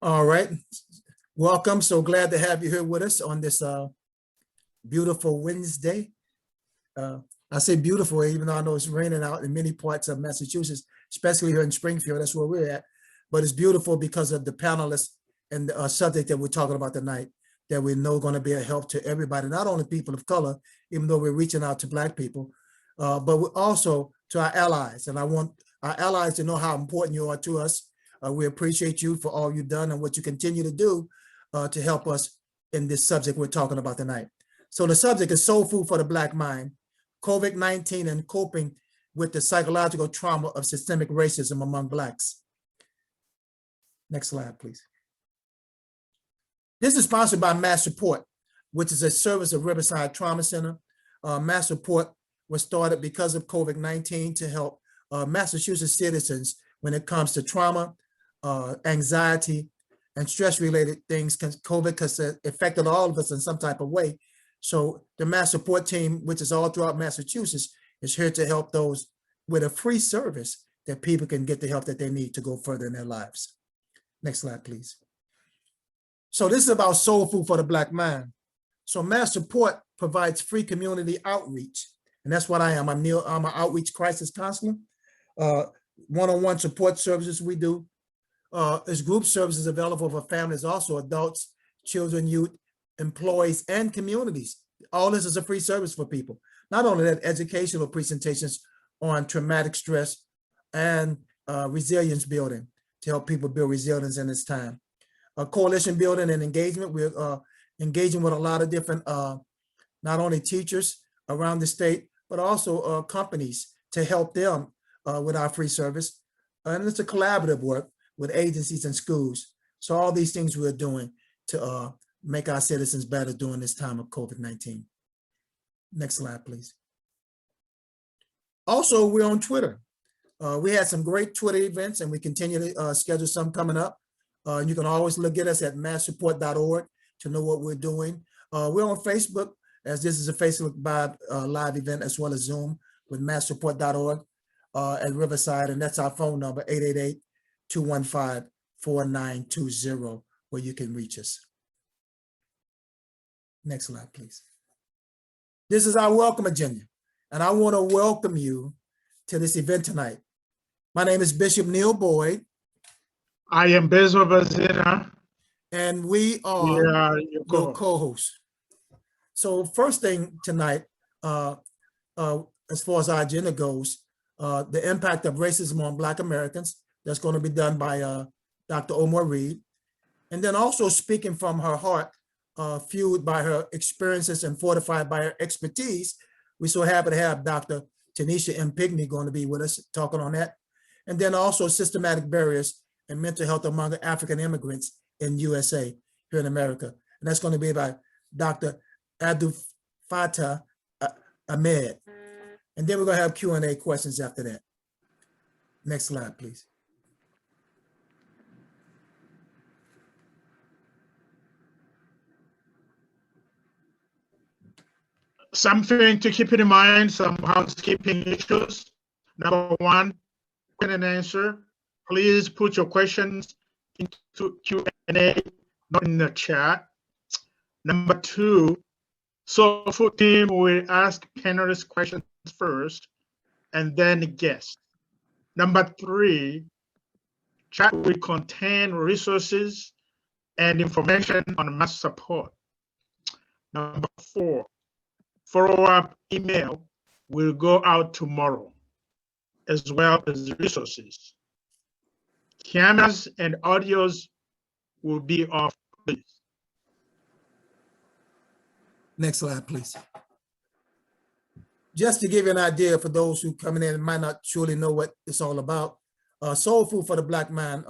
All right. Welcome. So glad to have you here with us on this beautiful Wednesday. I say beautiful, even though I know it's raining out in many parts of Massachusetts, especially here in Springfield. That's where we're at. But it's beautiful because of the panelists and the subject that we're talking about tonight that we know going to be a help to everybody, not only people of color, even though we're reaching out to Black people, but also to our allies. And I want our allies to know how important you are to us. We appreciate you for all you've done and what you continue to do to help us in this subject we're talking about tonight. So the subject is soul food for the Black mind, COVID-19 and coping with the psychological trauma of systemic racism among Blacks. Next slide, please. This is sponsored by Mass Support, which is a service of Riverside Trauma Center. Mass Support was started because of COVID-19 to help Massachusetts citizens when it comes to trauma, anxiety, and stress-related things. COVID has affected all of us in some type of way. So the Mass Support team, which is all throughout Massachusetts, is here to help those with a free service that people can get the help that they need to go further in their lives. Next slide, please. So this is about soul food for the Black mind. So Mass Support provides free community outreach. And that's what I am. I'm an outreach crisis counselor. One-on-one support services we do. There's group services available for families, also adults, children, youth, employees, and communities. All this is a free service for people. Not only that, educational presentations on traumatic stress and resilience building to help people build resilience in this time. Coalition building and engagement. We're engaging with a lot of different, not only teachers around the state, but also companies to help them with our free service. And it's a collaborative work with agencies and schools. So all these things we're doing to make our citizens better during this time of COVID-19. Next slide, please. Also, we're on Twitter. We had some great Twitter events and we continue to schedule some coming up. You can always look at us at masssupport.org to know what we're doing. We're on Facebook, as this is a Facebook live event, as well as Zoom with masssupport.org at Riverside, and that's our phone number, 888-215-4920, where you can reach us. Next slide, please. This is our welcome agenda, and I want to welcome you to this event tonight. My name is Bishop Neil Boyd. I am Bezo Bazina. And we are your co-hosts. So first thing tonight, as far as our agenda goes, the impact of racism on Black Americans, that's going to be done by Dr. Omar Reed. And then also speaking from her heart, fueled by her experiences and fortified by her expertise, we're so happy to have Dr. Tanisha M. Pigney going to be with us talking on that. And then also systematic barriers and mental health among African immigrants in USA, here in America. And that's going to be by Dr. Abdul Fattah Ahmed. And then we're going to have Q&A questions after that. Next slide, please. Something to keep in mind, some housekeeping issues. Number one, question and answer. Please put your questions into Q&A, not in the chat. Number two, Soul Food team will ask panelists questions first and then guests. Number three, chat will contain resources and information on Mass Support. Number four, follow-up email will go out tomorrow, as well as resources. Cameras and audios will be off, please. Next slide, please. Just to give you an idea for those who coming in and might not truly know what it's all about, Soul Food for the Black mind,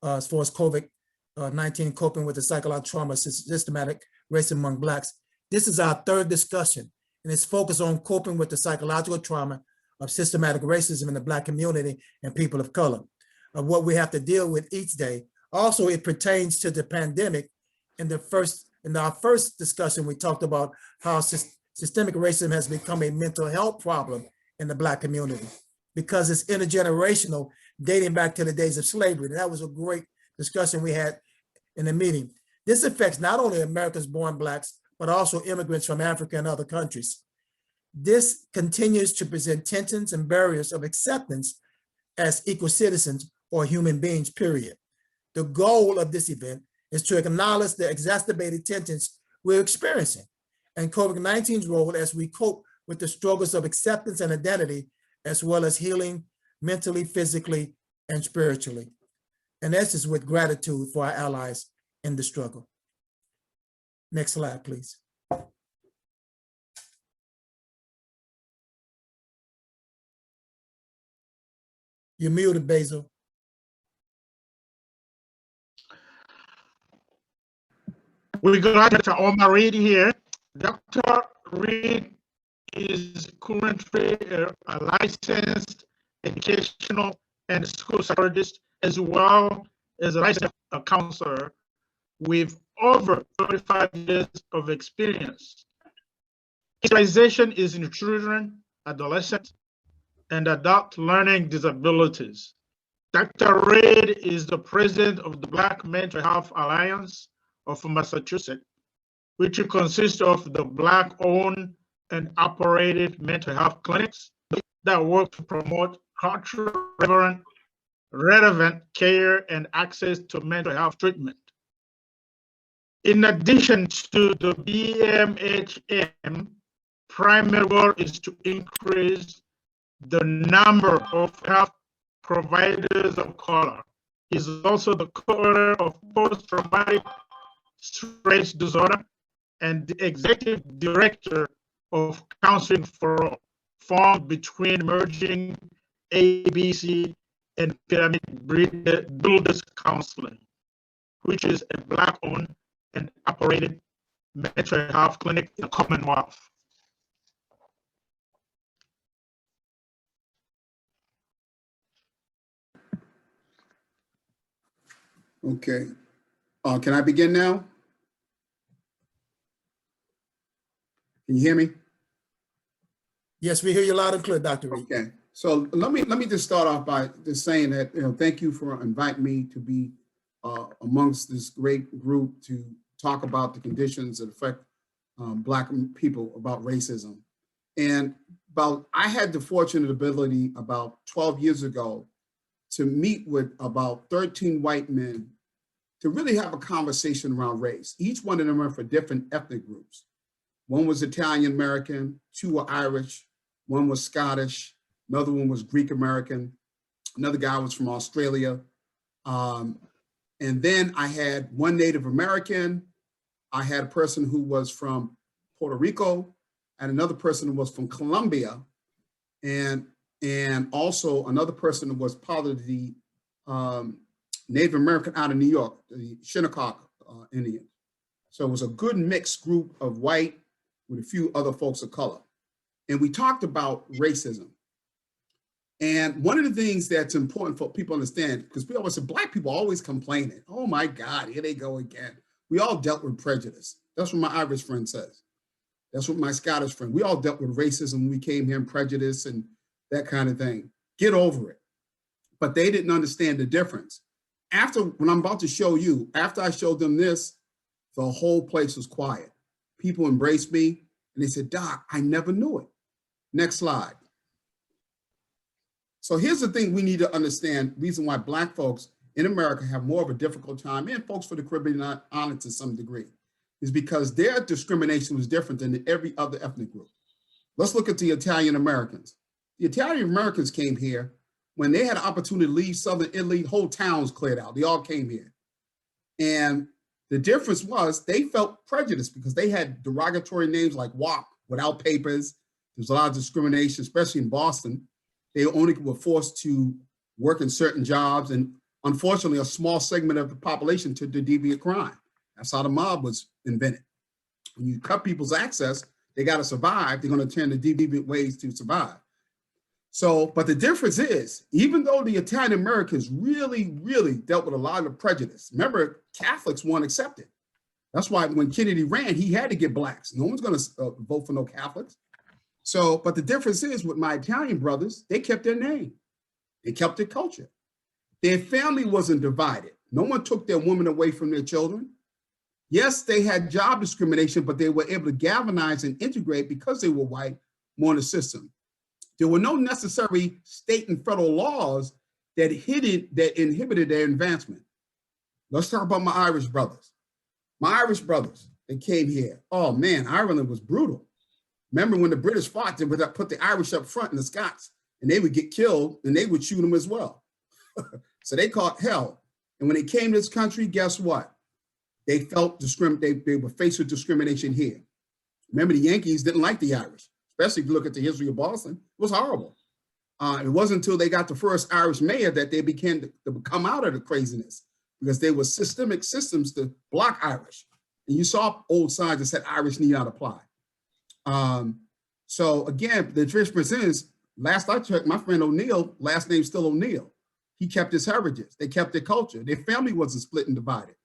as far as COVID-19 coping with the psychological trauma, systematic racism among Blacks. This is our third discussion, and it's focused on coping with the psychological trauma of systematic racism in the Black community and people of color, of what we have to deal with each day. Also, it pertains to the pandemic. In our first discussion, we talked about how systemic racism has become a mental health problem in the Black community because it's intergenerational, dating back to the days of slavery. And that was a great discussion we had in the meeting. This affects not only Americans born Blacks, but also immigrants from Africa and other countries. This continues to present tensions and barriers of acceptance as equal citizens or human beings, period. The goal of this event is to acknowledge the exacerbated tensions we're experiencing and COVID-19's role as we cope with the struggles of acceptance and identity, as well as healing mentally, physically, and spiritually. And this is with gratitude for our allies in the struggle. Next slide, please. You're muted, Basil. We got Dr. Omar Reed here. Dr. Reed is currently a licensed educational and school psychologist, as well as a licensed counselor with over 35 years of experience. His specialization is in children, adolescents, and adult learning disabilities. Dr. Reed is the president of the Black Mental Health Alliance of Massachusetts, which consists of the Black-owned and operated mental health clinics that work to promote culturally relevant care and access to mental health treatment. In addition to the BMHM, primary goal is to increase the number of health providers of color. He's also the co-author of Post-Traumatic Stress Disorder and the executive director of Counseling for All, formed between emerging ABC and Pyramid Builders Counseling, which is a Black-owned and operated mental health clinic in the Commonwealth. Okay. Can I begin now? Can you hear me? Yes, we hear you loud and clear, Dr. Reed. Okay. So let me just start off by just saying that, thank you for inviting me to be amongst this great group to talk about the conditions that affect Black people, about racism. And I had the fortunate ability about 12 years ago to meet with about 13 white men to really have a conversation around race. Each one of them are for different ethnic groups. One was Italian American, two were Irish, one was Scottish, another one was Greek American, another guy was from Australia. And then I had one Native American, I had a person who was from Puerto Rico, and another person who was from Colombia, and also another person who was part of the Native American out of New York, the Shinnecock Indians. So it was a good mixed group of white with a few other folks of color. And we talked about racism. And one of the things that's important for people to understand, because we always say Black people always complaining, oh my God, here they go again. We all dealt with prejudice. That's what my Irish friend says. That's what my Scottish friend, we all dealt with racism when we came here and prejudice and that kind of thing. Get over it. But they didn't understand the difference. When I'm about to show you, after I showed them this, the whole place was quiet. People embraced me and they said, Doc, I never knew it. Next slide. So here's the thing we need to understand, reason why Black folks in America have more of a difficult time, and folks for the Caribbean on it to some degree, is because their discrimination was different than every other ethnic group. Let's look at the Italian Americans. The Italian Americans came here when they had an opportunity to leave Southern Italy, whole towns cleared out. They all came here. And the difference was they felt prejudiced because they had derogatory names like WAP, without papers. There's a lot of discrimination, especially in Boston. They only were forced to work in certain jobs. And unfortunately, a small segment of the population took to deviant crime. That's how the mob was invented. When you cut people's access, they got to survive. They're going to turn to deviant ways to survive. So, but the difference is, even though the Italian Americans really, really dealt with a lot of prejudice, remember, Catholics weren't accepted. That's why when Kennedy ran, he had to get Blacks. No one's going to vote for no Catholics. So, but the difference is with my Italian brothers, they kept their name. They kept their culture. Their family wasn't divided. No one took their women away from their children. Yes, they had job discrimination, but they were able to galvanize and integrate because they were white more in the system. There were no necessary state and federal laws that inhibited their advancement. Let's talk about my Irish brothers. My Irish brothers, they came here. Oh man, Ireland was brutal. Remember when the British fought, they would put the Irish up front and the Scots, and they would get killed and they would shoot them as well. So they caught hell. And when they came to this country, guess what? They felt they were faced with discrimination here. Remember, the Yankees didn't like the Irish, especially if you look at the history of Boston. It was horrible. It wasn't until they got the first Irish mayor that they began to come out of the craziness, because there were systemic systems to block Irish. And you saw old signs that said Irish need not apply. So again, the difference is, last I checked, my friend O'Neill, last name still O'Neill. He kept his heritage. They kept their culture. Their family wasn't split and divided.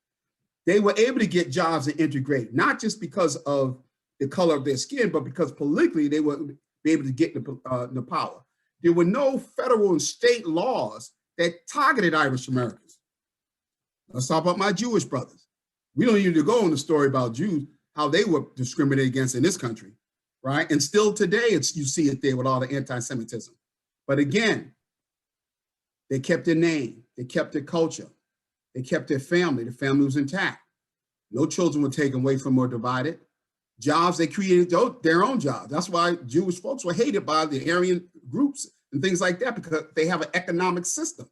They were able to get jobs and integrate, not just because of the color of their skin, but because politically they would be able to get the power. There were no federal and state laws that targeted Irish Americans. Let's talk about my Jewish brothers. We don't need to go on the story about Jews, how they were discriminated against in this country, right? And still today, you see it there with all the anti-Semitism. But again, they kept their name, they kept their culture, they kept their family. The family was intact. No children were taken away from or divided. Jobs, they created their own jobs. That's why Jewish folks were hated by the Aryan groups and things like that, because they have an economic system.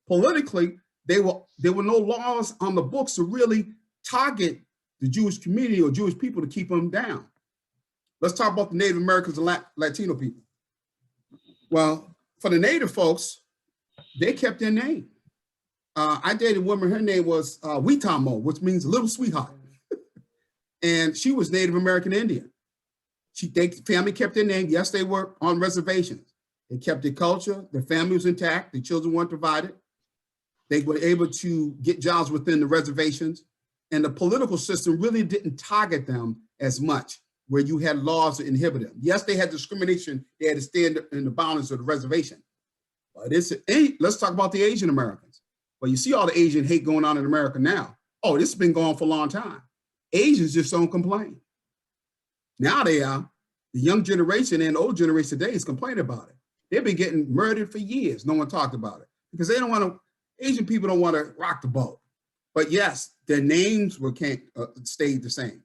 Politically, there were no laws on the books to really target the Jewish community or Jewish people to keep them down. Let's talk about the Native Americans and Latino people. Well, for the Native folks, they kept their name. I dated a woman, her name was Witamo, which means little sweetheart. And she was Native American Indian. Family kept their name. Yes, they were on reservations. They kept their culture, their family was intact, the children weren't divided. They were able to get jobs within the reservations, and the political system really didn't target them as much, where you had laws to inhibit them. Yes, they had discrimination. They had to stand in the boundaries of the reservation. But let's talk about the Asian Americans. Well, you see all the Asian hate going on in America now. Oh, this has been going on for a long time. Asians just don't complain. Now they are. The young generation and the old generation today is complaining about it. They've been getting murdered for years. No one talked about it because they don't want to, Asian people don't want to rock the boat. But yes, their names can't stay the same.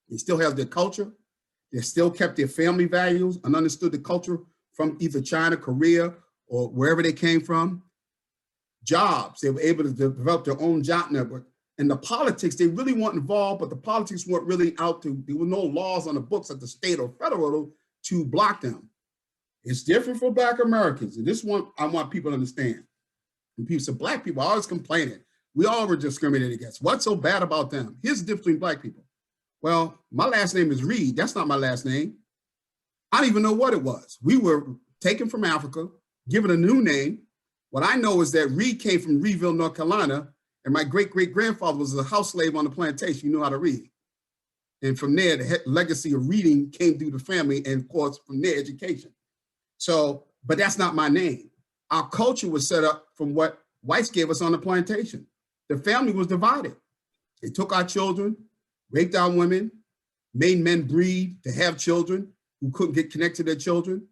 They still have their culture. They still kept their family values and understood the culture from either China, Korea, or wherever they came from. Jobs, they were able to develop their own job network. And the politics, they really weren't involved, but the politics weren't really out to, there were no laws on the books at the state or federal to block them. It's different for Black Americans. And this one, I want people to understand. When people say Black people are always complaining, we all were discriminated against. What's so bad about them? Here's the difference between Black people. Well, my last name is Reed. That's not my last name. I don't even know what it was. We were taken from Africa, given a new name. What I know is that Reed came from Reedville, North Carolina, and my great-great-grandfather was a house slave on the plantation. You know how to read. And from there, the legacy of reading came through the family, and of course, from their education. So, but that's not my name. Our culture was set up from what whites gave us on the plantation. The family was divided. They took our children, raped our women, made men breed to have children who couldn't get connected to their children.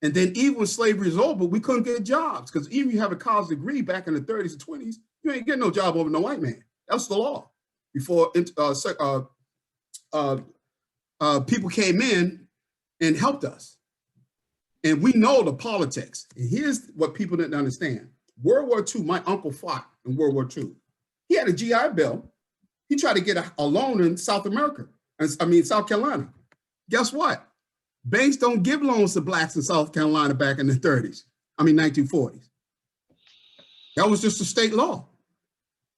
And then even when slavery is over, we couldn't get jobs, because even if you have a college degree back in the 30s and 20s, you ain't getting no job over no white man. That's the law. Before people came in and helped us. And we know the politics. And here's what people didn't understand. World War II, my uncle fought in World War II. He had a GI Bill. He tried to get a loan in South Carolina. Guess what? Banks don't give loans to Blacks in South Carolina back in the 1940s. That was just a state law.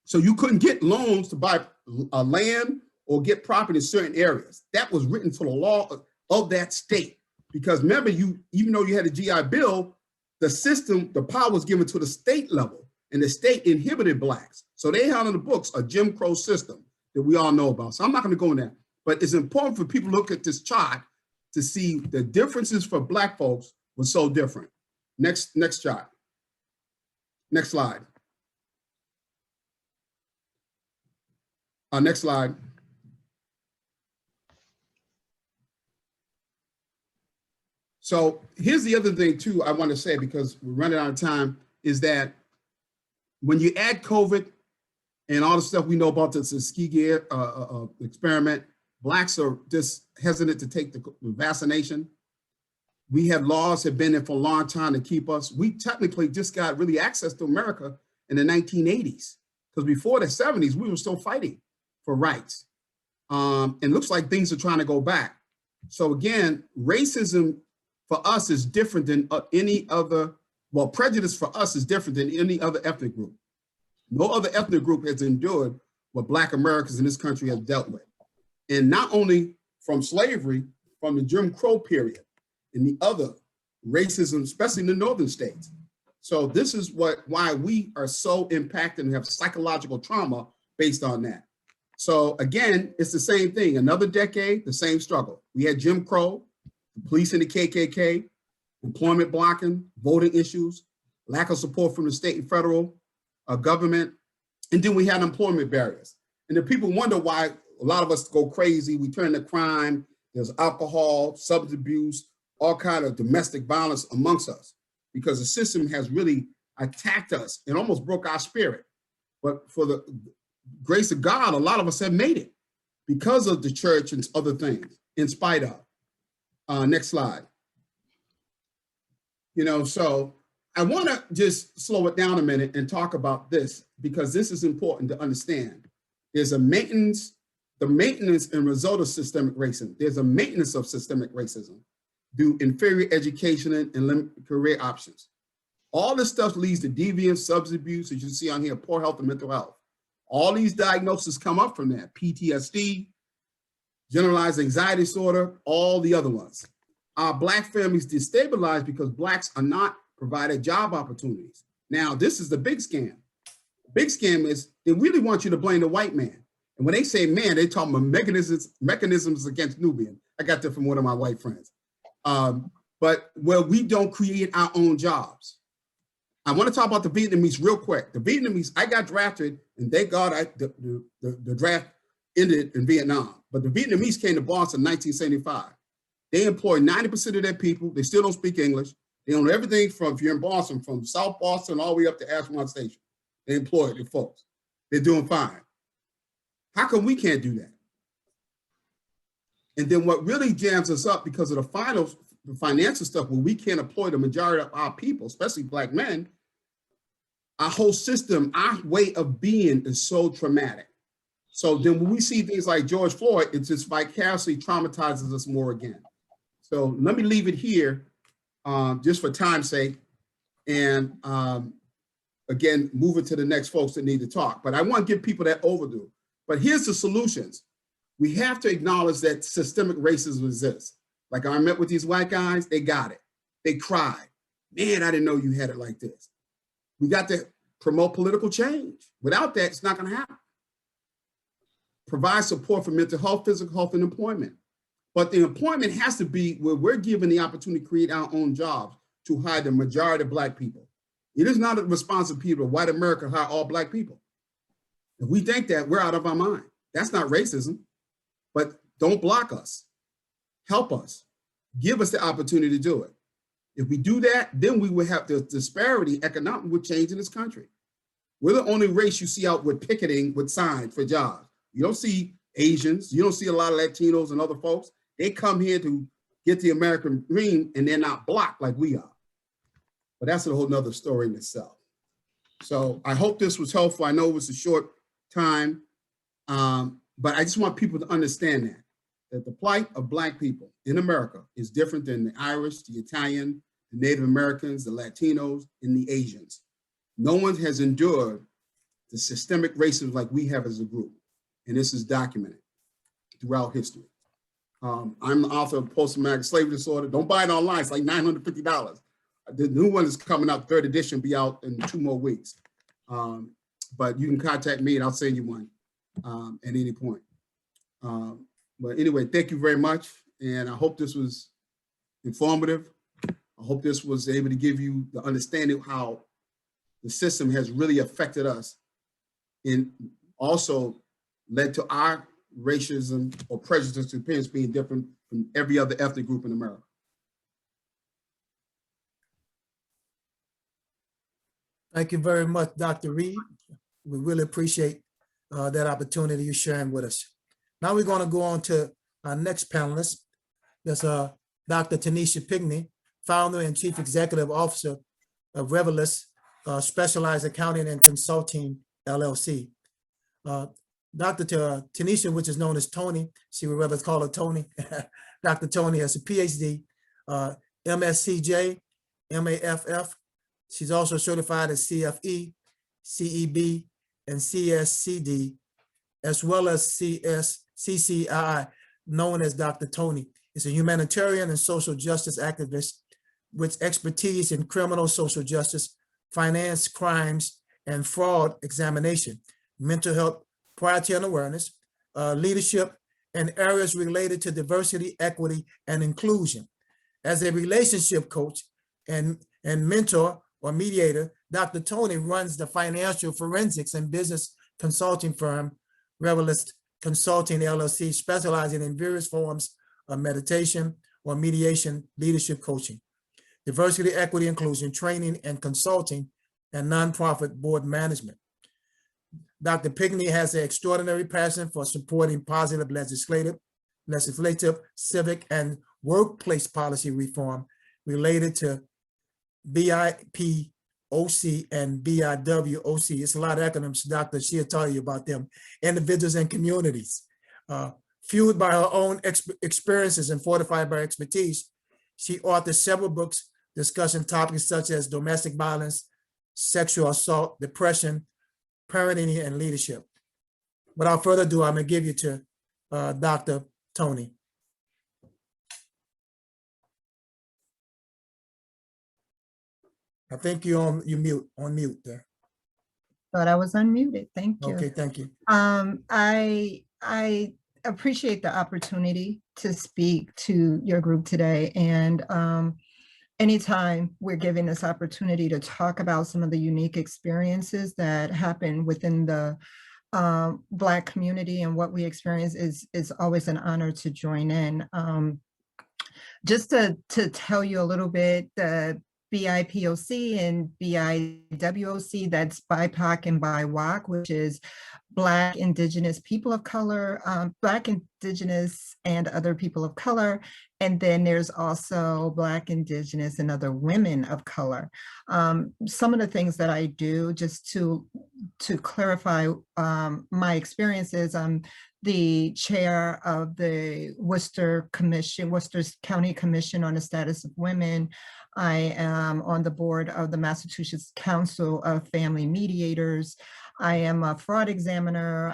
So you couldn't get loans to buy land or get property in certain areas. That was written to the law of that state. Because remember, even though you had a GI Bill, the system, the power was given to the state level, and the state inhibited Blacks. So they had on the books a Jim Crow system that we all know about. So I'm not going to go in there, but it's important for people to look at this chart to see the differences for Black folks was so different. Next chart. Next slide. Next slide. So here's the other thing too I want to say, because we're running out of time, is that when you add COVID and all the stuff we know about the Tuskegee experiment, Blacks are just hesitant to take the vaccination. We have laws have been in for a long time to keep us. We technically just got really access to America in the 1980s, because before the 70s, we were still fighting for rights. And looks like things are trying to go back. So again, racism for us is different than any other, well, prejudice for us is different than any other ethnic group. No other ethnic group has endured what Black Americans in this country have dealt with. And not only from slavery, from the Jim Crow period and the other racism, especially in the northern states. So this is why we are so impacted and have psychological trauma based on that. So again, it's the same thing. Another decade, the same struggle. We had Jim Crow, the police and the KKK, employment blocking, voting issues, lack of support from the state and federal government. And then we had employment barriers. And the people wonder why a lot of us go crazy. We turn to crime. There's alcohol, substance abuse, all kind of domestic violence amongst us, because the system has really attacked us and almost broke our spirit. But for the grace of God, a lot of us have made it because of the church and other things, in spite of. Next slide. So I want to just slow it down a minute and talk about this, because this is important to understand. There's the maintenance and result of systemic racism. There's a maintenance of systemic racism due inferior education and limited career options. All this stuff leads to deviance, substance abuse, as you see on here, poor health and mental health. All these diagnoses come up from that: PTSD, generalized anxiety disorder, all the other ones. Our Black families destabilized because Blacks are not provided job opportunities. Now, this is the big scam. The big scam is they really want you to blame the white man. And when they say man, they talk about mechanisms against Nubian. I got that from one of my white friends. But we don't create our own jobs. I want to talk about the Vietnamese real quick. The Vietnamese, I got drafted, and thank God the draft ended in Vietnam. But the Vietnamese came to Boston in 1975. They employ 90% of their people. They still don't speak English. They own everything from, if you're in Boston, from South Boston all the way up to Ashland Station. They employ their folks. They're doing fine. How come we can't do that? And then what really jams us up, because of the financial stuff, where we can't employ the majority of our people, especially Black men, our whole system, our way of being is so traumatic. So then when we see things like George Floyd, it just vicariously traumatizes us more again. So let me leave it here, just for time's sake, and again, move it to the next folks that need to talk. But I want to give people that overview. But here's the solutions. We have to acknowledge that systemic racism exists. Like, I met with these white guys, they got it. They cried. Man, I didn't know you had it like this. We got to promote political change. Without that, it's not going to happen. Provide support for mental health, physical health, and employment. But the employment has to be where we're given the opportunity to create our own jobs to hire the majority of Black people. It is not a responsibility of white America to hire all Black people. If we think that, we're out of our mind. That's not racism. But don't block us. Help us. Give us the opportunity to do it. If we do that, then we will have the disparity economically would change in this country. We're the only race you see out with picketing with signs for jobs. You don't see Asians. You don't see a lot of Latinos and other folks. They come here to get the American dream, and they're not blocked like we are. But that's a whole nother story in itself. So I hope this was helpful. I know it was a short time, but I just want people to understand that the plight of Black people in America is different than the Irish, the Italian, the Native Americans, the Latinos, and the Asians. No one has endured the systemic racism like we have as a group. And this is documented throughout history. I'm the author of Post-Traumatic Slavery Disorder. Don't buy it online, it's like $950. The new one is coming out, third edition, be out in 2 more weeks. But you can contact me and I'll send you one at any point. But anyway, thank you very much. And I hope this was informative. I hope this was able to give you the understanding of how the system has really affected us, and also led to our racism or prejudice to appearance being different from every other ethnic group in America. Thank you very much, Dr. Reed. We really appreciate that opportunity you're sharing with us. Now we're going to go on to our next panelist. That's Dr. Tanisha Pigney, founder and chief executive officer of Revelis Specialized Accounting and Consulting, LLC. Dr. Tanisha, which is known as Tony, she would rather call her Tony. Dr. Tony has a PhD, MSCJ, MAFF. She's also certified as CFE, CEB, and CSCD, as well as CCII, known as Dr. Tony. Is a humanitarian and social justice activist with expertise in criminal social justice, finance, crimes, and fraud examination, mental health, priority and awareness, leadership, and areas related to diversity, equity, and inclusion. As a relationship coach and mentor or mediator, Dr. Tony runs the financial forensics and business consulting firm, Revelis Consulting LLC, specializing in various forms of meditation or mediation leadership coaching, diversity, equity, inclusion, training and consulting, and nonprofit board management. Dr. Pigney has an extraordinary passion for supporting positive legislative, civic, and workplace policy reform related to BIPOC and BIWOC. It's a lot of acronyms, Dr. She'll tell you about them, individuals and communities. Fueled by her own experiences and fortified by expertise, she authored several books discussing topics such as domestic violence, sexual assault, depression, parenting, and leadership. Without further ado, I'm going to give you to Dr. Tony. I think you're on mute there. Thought I was unmuted. Thank you. Okay, thank you. I appreciate the opportunity to speak to your group today. And anytime we're given this opportunity to talk about some of the unique experiences that happen within the Black community and what we experience is always an honor to join in. Just to tell you a little bit, the BIPOC and BIWOC, that's BIPOC and BIWOC, which is Black, Indigenous people of color, Black, Indigenous, and other people of color. And then there's also Black, Indigenous, and other women of color. Some of the things that I do, just to clarify my experiences, I'm the chair of the Worcester County Commission on the Status of Women. I am on the board of the Massachusetts Council of Family Mediators. I am a fraud examiner.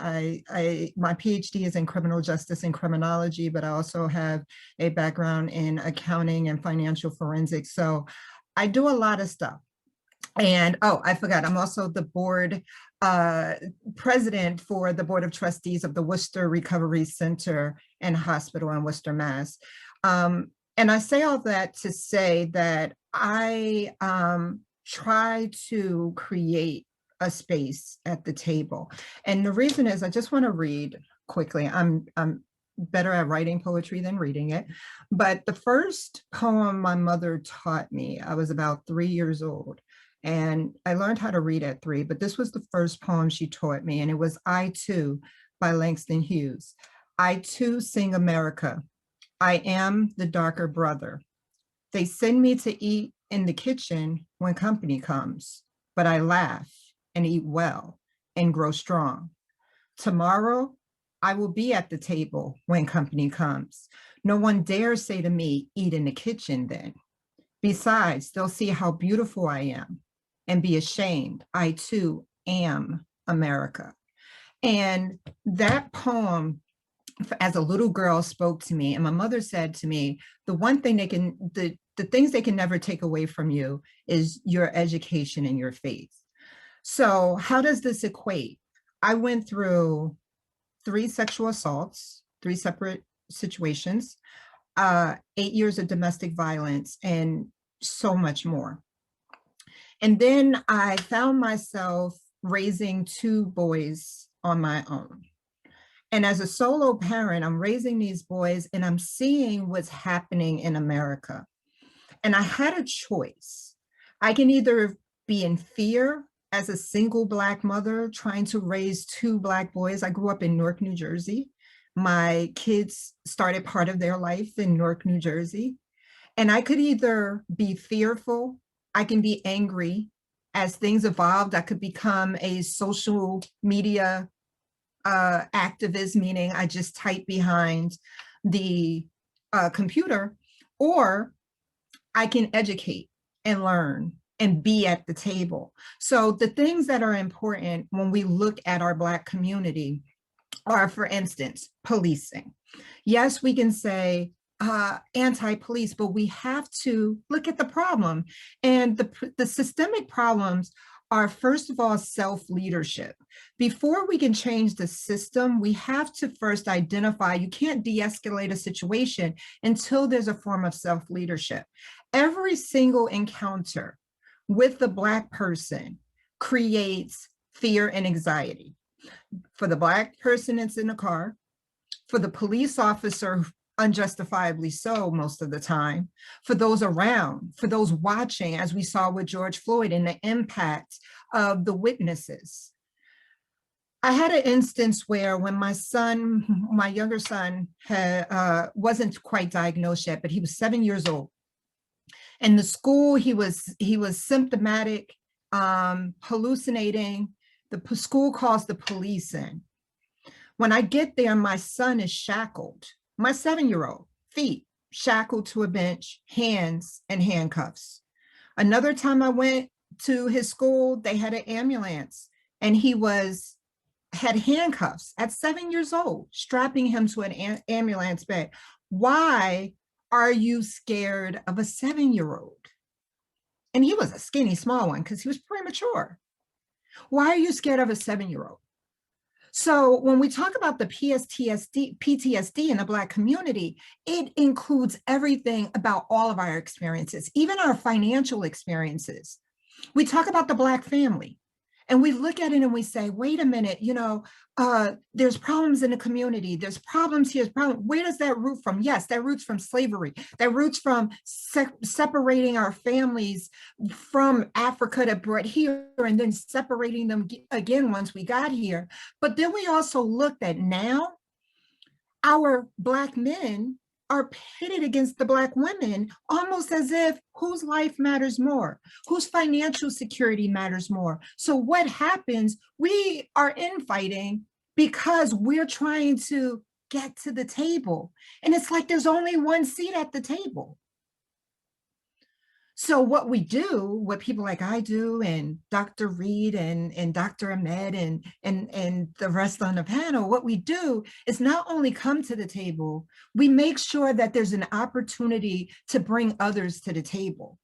My PhD is in criminal justice and criminology, but I also have a background in accounting and financial forensics. So I do a lot of stuff. And oh, I forgot, I'm also the board president for the Board of Trustees of the Worcester Recovery Center and Hospital in Worcester, Mass. And I say all that to say that I try to create a space at the table. And the reason is I just want to read quickly. I'm better at writing poetry than reading it. But the first poem my mother taught me, I was about 3 years old. And I learned how to read at 3, but this was the first poem she taught me. And it was I Too by Langston Hughes. I too sing America. I am the darker brother. They send me to eat in the kitchen when company comes, but I laugh and eat well and grow strong. Tomorrow, I will be at the table when company comes. No one dares say to me, eat in the kitchen then. Besides, they'll see how beautiful I am and be ashamed. I too am America. And that poem, as a little girl, spoke to me. And my mother said to me, the one thing the things they can never take away from you is your education and your faith. So how does this equate? I went through 3 sexual assaults, 3 separate situations, 8 years of domestic violence, and so much more. And then I found myself raising 2 boys on my own. And as a solo parent, I'm raising these boys and I'm seeing what's happening in America. And I had a choice. I can either be in fear as a single Black mother trying to raise two Black boys. I grew up in Newark, New Jersey. My kids started part of their life in Newark, New Jersey. And I could either be fearful, I can be angry. As things evolved, I could become a social media activist, meaning I just type behind the computer, or I can educate and learn and be at the table. So the things that are important when we look at our Black community are, for instance, policing. Yes, we can say anti-police, but we have to look at the problem. And the systemic problems are, first of all, self-leadership. Before we can change the system, we have to first identify, you can't de-escalate a situation until there's a form of self-leadership. Every single encounter with the Black person creates fear and anxiety. For the Black person that's in the car, for the police officer, unjustifiably so most of the time, for those around, for those watching, as we saw with George Floyd, and the impact of the witnesses. I had an instance where when my younger son wasn't quite diagnosed yet, but he was 7 years old. In the school, he was symptomatic, hallucinating. The school calls the police in. When I get there, my son is shackled. My 7-year-old, feet shackled to a bench, hands in handcuffs. Another time I went to his school, they had an ambulance and he had handcuffs at 7 years old, strapping him to an ambulance bed. Why are you scared of a 7-year-old? And he was a skinny, small one because he was premature. Why are you scared of a 7-year-old? So when we talk about the PTSD in the Black community, it includes everything about all of our experiences, even our financial experiences. We talk about the Black family and we look at it and we say, wait a minute, there's problems in the community. There's problems here. Where does that root from? Yes, that roots from slavery. That roots from separating our families from Africa that brought here and then separating them again once we got here. But then we also looked at now our Black men are pitted against the Black women, almost as if whose life matters more, whose financial security matters more. So what happens? We are infighting because we're trying to get to the table. And it's like there's only one seat at the table. So what we do, what people like I do, and Dr. Reed and Dr. Ahmed and the rest on the panel, what we do is not only come to the table, we make sure that there's an opportunity to bring others to the table.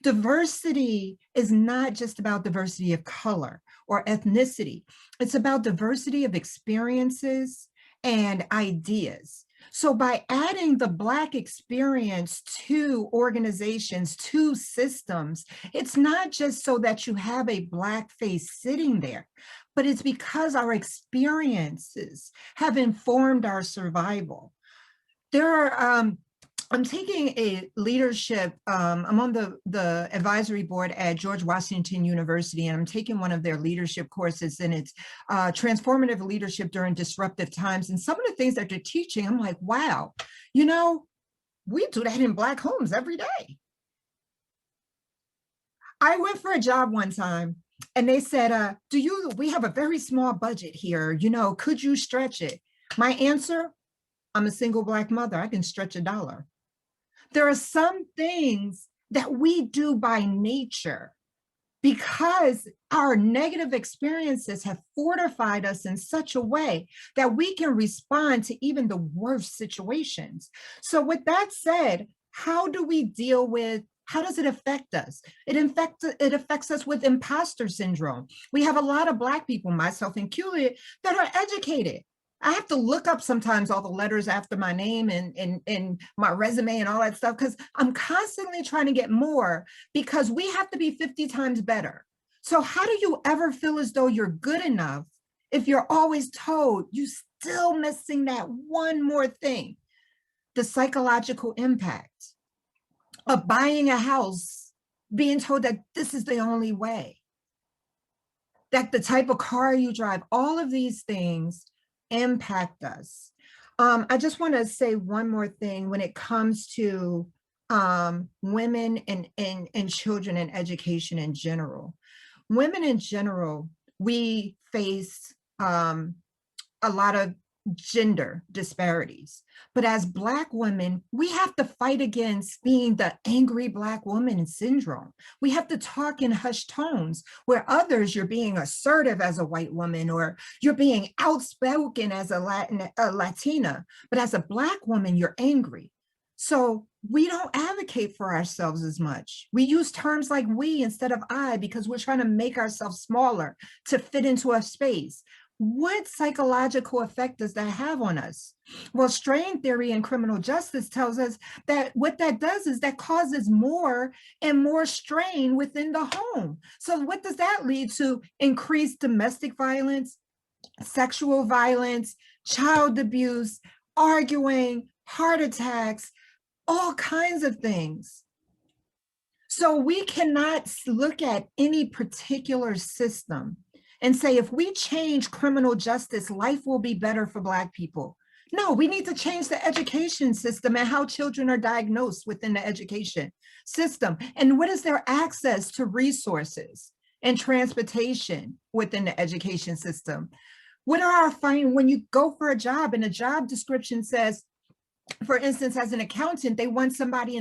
Diversity is not just about diversity of color or ethnicity. It's about diversity of experiences and ideas. So by adding the Black experience to organizations, to systems, it's not just so that you have a Black face sitting there, but it's because our experiences have informed our survival. I'm taking a leadership, I'm on the advisory board at George Washington University, and I'm taking one of their leadership courses, and it's transformative leadership during disruptive times. And some of the things that they're teaching, I'm like, wow, we do that in Black homes every day. I went for a job one time and they said, we have a very small budget here, could you stretch it? My answer, I'm a single Black mother, I can stretch $1. There are some things that we do by nature because our negative experiences have fortified us in such a way that we can respond to even the worst situations. So with that said, how do we deal with, how does it affect us? It affects us with imposter syndrome. We have a lot of Black people, myself included, that are educated. I have to look up sometimes all the letters after my name and my resume and all that stuff, because I'm constantly trying to get more because we have to be 50 times better. So how do you ever feel as though you're good enough if you're always told you still missing that one more thing, the psychological impact of buying a house, being told that this is the only way, that the type of car you drive, all of these things impact us. I just want to say one more thing when it comes to women and children and education in general. Women in general, we face a lot of gender disparities. But as Black women, we have to fight against being the angry Black woman syndrome. We have to talk in hushed tones where others, you're being assertive as a white woman, or you're being outspoken as a Latina, but as a Black woman, you're angry. So we don't advocate for ourselves as much. We use terms like we instead of I because we're trying to make ourselves smaller to fit into a space. What psychological effect does that have on us? Well, strain theory in criminal justice tells us that what that does is that causes more and more strain within the home. So what does that lead to? Increased domestic violence, sexual violence, child abuse, arguing, heart attacks, all kinds of things. So we cannot look at any particular system and say, if we change criminal justice, life will be better for Black people. No, we need to change the education system and how children are diagnosed within the education system. And what is their access to resources and transportation within the education system? What are our findings when you go for a job and a job description says, for instance, as an accountant, they want somebody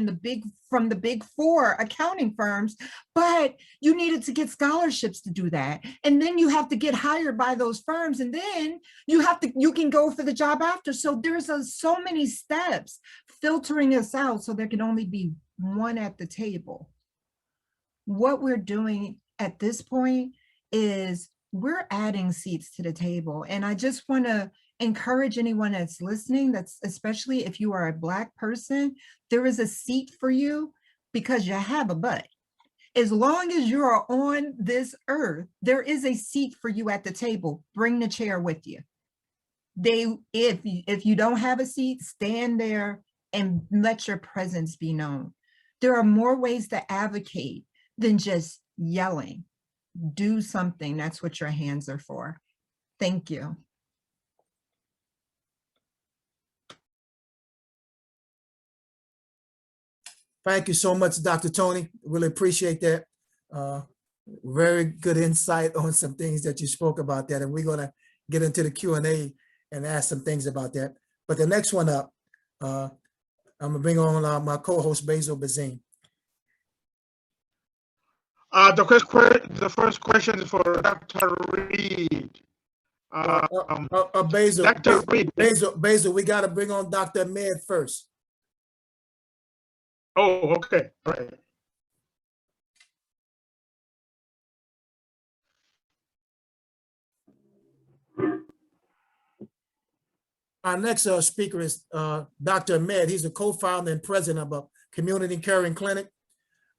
from the big 4 accounting firms, but you needed to get scholarships to do that. And then you have to get hired by those firms. And then you can go for the job after. So there's so many steps filtering us out so there can only be one at the table. What we're doing at this point is we're adding seats to the table. And I just want to encourage anyone that's listening, that's especially if you are a Black person, there is a seat for you because you have a butt. As long as you are on this earth, there is a seat for you at the table. Bring the chair with you. If you don't have a seat, stand there and let your presence be known. There are more ways to advocate than just yelling. Do something. That's what your hands are for. Thank you. Thank you so much, Dr. Tony. Really appreciate that. Very good insight on some things that you spoke about that. And we're going to get into the Q&A and ask some things about that. But the next one up, I'm going to bring on my co-host, Basil Bazine. The first question is for Dr. Reed. Basil, Dr. Reed. Basil, we got to bring on Dr. Ahmed first. Oh, okay. All right. Our next speaker is Dr. Ahmed. He's the co-founder and president of a community caring clinic.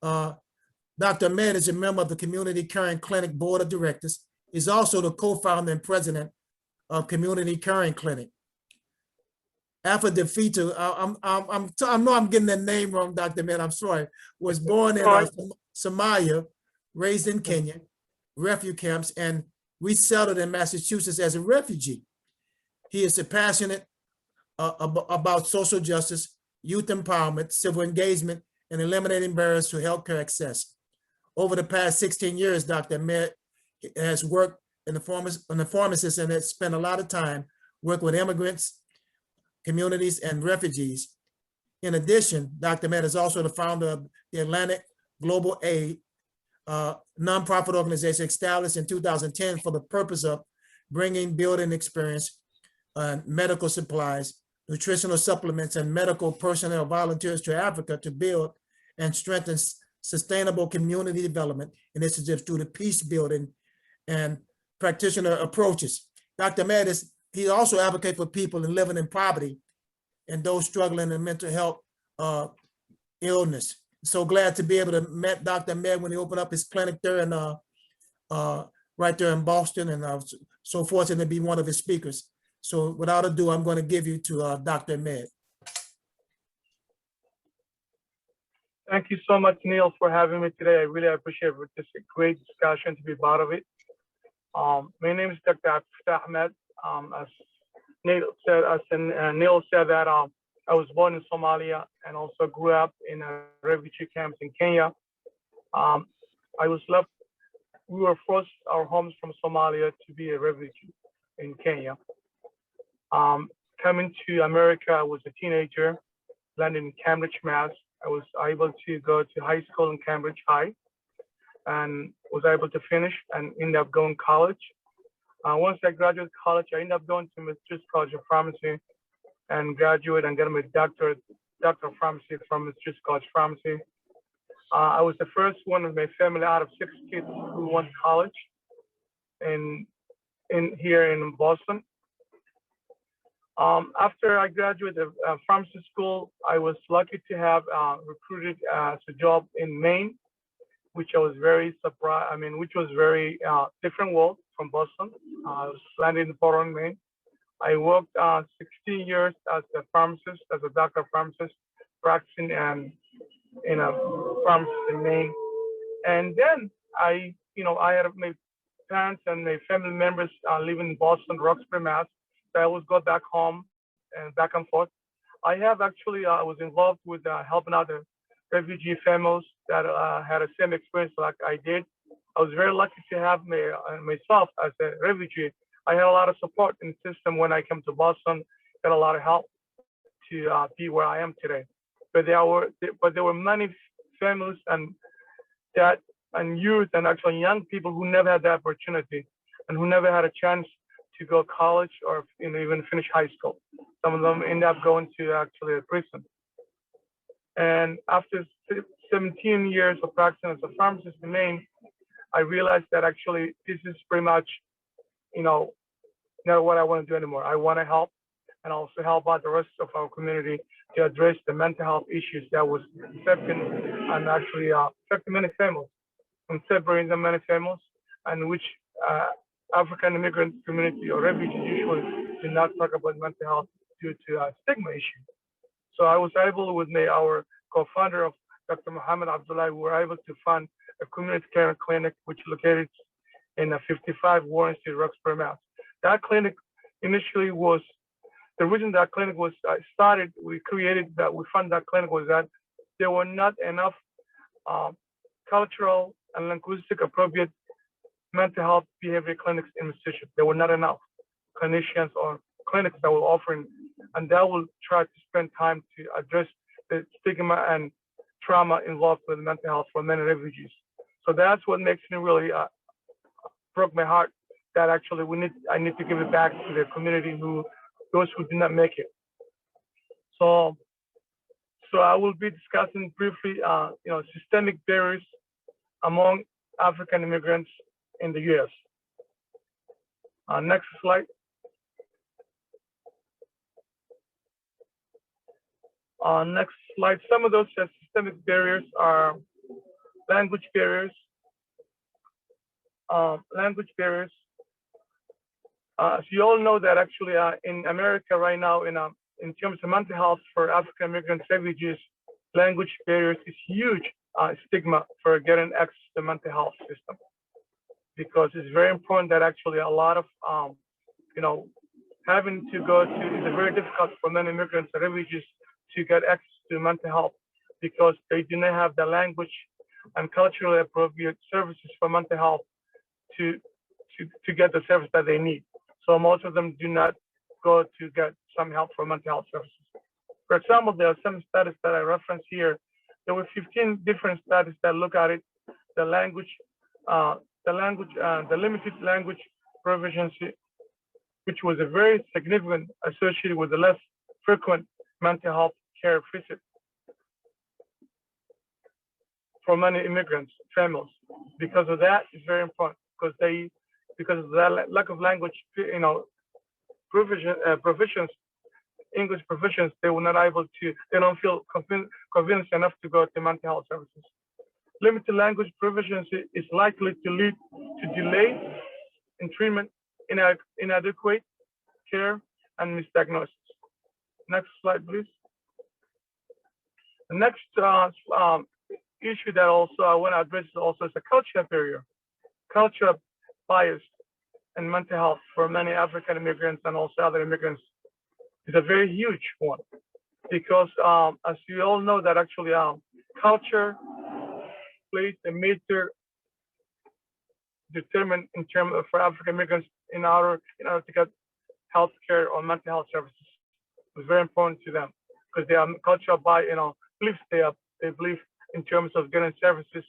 Dr. Ahmed is a member of the Community Caring Clinic Board of Directors. He's also the co-founder and president of Community Caring Clinic. Alpha DeFito, I know I'm getting that name wrong, Dr. Ahmed, I'm sorry, was born in Somalia, raised in Kenya, refugee camps, and resettled in Massachusetts as a refugee. He is passionate about social justice, youth empowerment, civil engagement, and eliminating barriers to healthcare access. Over the past 16 years, Dr. Ahmed has worked in the pharmacist and has spent a lot of time working with immigrants, communities, and refugees. In addition, Dr. Ahmed is also the founder of the Atlantic Global Aid, nonprofit organization established in 2010 for the purpose of bringing building experience, medical supplies, nutritional supplements, and medical personnel volunteers to Africa to build and strengthen sustainable community development initiatives through the peace building and practitioner approaches. Dr. Ahmed he also advocates for people living in poverty and those struggling in mental health illness. So glad to be able to meet Dr. Ahmed when he opened up his clinic there and right there in Boston, and so fortunate to be one of his speakers. So without ado, I'm going to give you to Dr. Ahmed. Thank you so much, Neil, for having me today. I really appreciate it. It's a great discussion to be part of it. My name is Dr. Ahmed. As Neil said that I was born in Somalia and also grew up in refugee camps in Kenya. We were forced our homes from Somalia to be a refugee in Kenya. Coming to America, I was a teenager, landed in Cambridge, Mass. I was able to go to high school in Cambridge High and was able to finish and end up going to college. Once I graduated college, I ended up going to Massachusetts College of Pharmacy and graduate and get my doctor of pharmacy from Massachusetts College of Pharmacy. I was the first one of my family out of 6 kids who went to college here in Boston. After I graduated pharmacy school, I was lucky to have recruited as a job in Maine, which I was very surprised. I mean, which was very different world from Boston. I was landed in Portland, Maine. I worked 16 years as a pharmacist, as a doctor pharmacist, practicing in a pharmacy in Maine. And then I had my parents and my family members living in Boston, Roxbury, Mass. So I always go back home and back and forth. I was involved with helping out the refugee families that had the same experience like I did. I was very lucky to have myself as a refugee. I had a lot of support in the system when I came to Boston, got a lot of help to be where I am today. But there were many families and youth and actually young people who never had the opportunity and who never had a chance to go to college or even finish high school. Some of them end up going to actually a prison. And after 17 years of practicing as a pharmacist in Maine, I realized that actually this is pretty much, not what I want to do anymore. I want to help and also help out the rest of our community to address the mental health issues that was affecting and actually affecting many families, and separating the many families, and which African immigrant community or refugees usually do not talk about mental health due to stigma issue. So I was able, with our co-founder of Dr. Muhammad Abdullah, we were able to fund a community care clinic which is located in 55 Warren Street, Roxbury, Mass. That clinic initially was, the reason that clinic was started, we funded that clinic was that there were not enough cultural and linguistic appropriate mental health behavior clinics in Massachusetts. There were not enough clinicians or clinics that were offering, and that will try to spend time to address the stigma and trauma involved with mental health for many refugees. So that's what makes me really broke my heart that actually I need to give it back to the community those who did not make it. So I will be discussing briefly, systemic barriers among African immigrants in the U.S. Next slide. Next slide. Some of those systemic barriers are language barriers. As you all know that actually in America right now, in terms of mental health for African immigrants, refugees, language barriers is huge stigma for getting access to the mental health system. Because it's very important that actually a lot of, having to go to, it's very difficult for many immigrants and refugees to get access to mental health because they do not have the language and culturally appropriate services for mental health to get the service that they need. So most of them do not go to get some help for mental health services. For example, there are some studies that I reference here. There were 15 different studies that look at it, the limited language proficiency, which was a very significant associated with the less frequent mental health care visit for many immigrants families. Because of that, it's very important because of that lack of language, proficiency, English proficiency, they don't feel convinced enough to go to mental health services. Limited language proficiency is likely to lead to delay in treatment, inadequate care, and misdiagnosis. Next slide, please. The next issue that also I want to address is a cultural barrier, cultural bias in mental health for many African immigrants and also other immigrants is a very huge one, because as you all know that actually culture plays a major determinant in terms of for African immigrants in order to get health care or mental health services. It's very important to them because they are cultural beliefs they believe in terms of getting services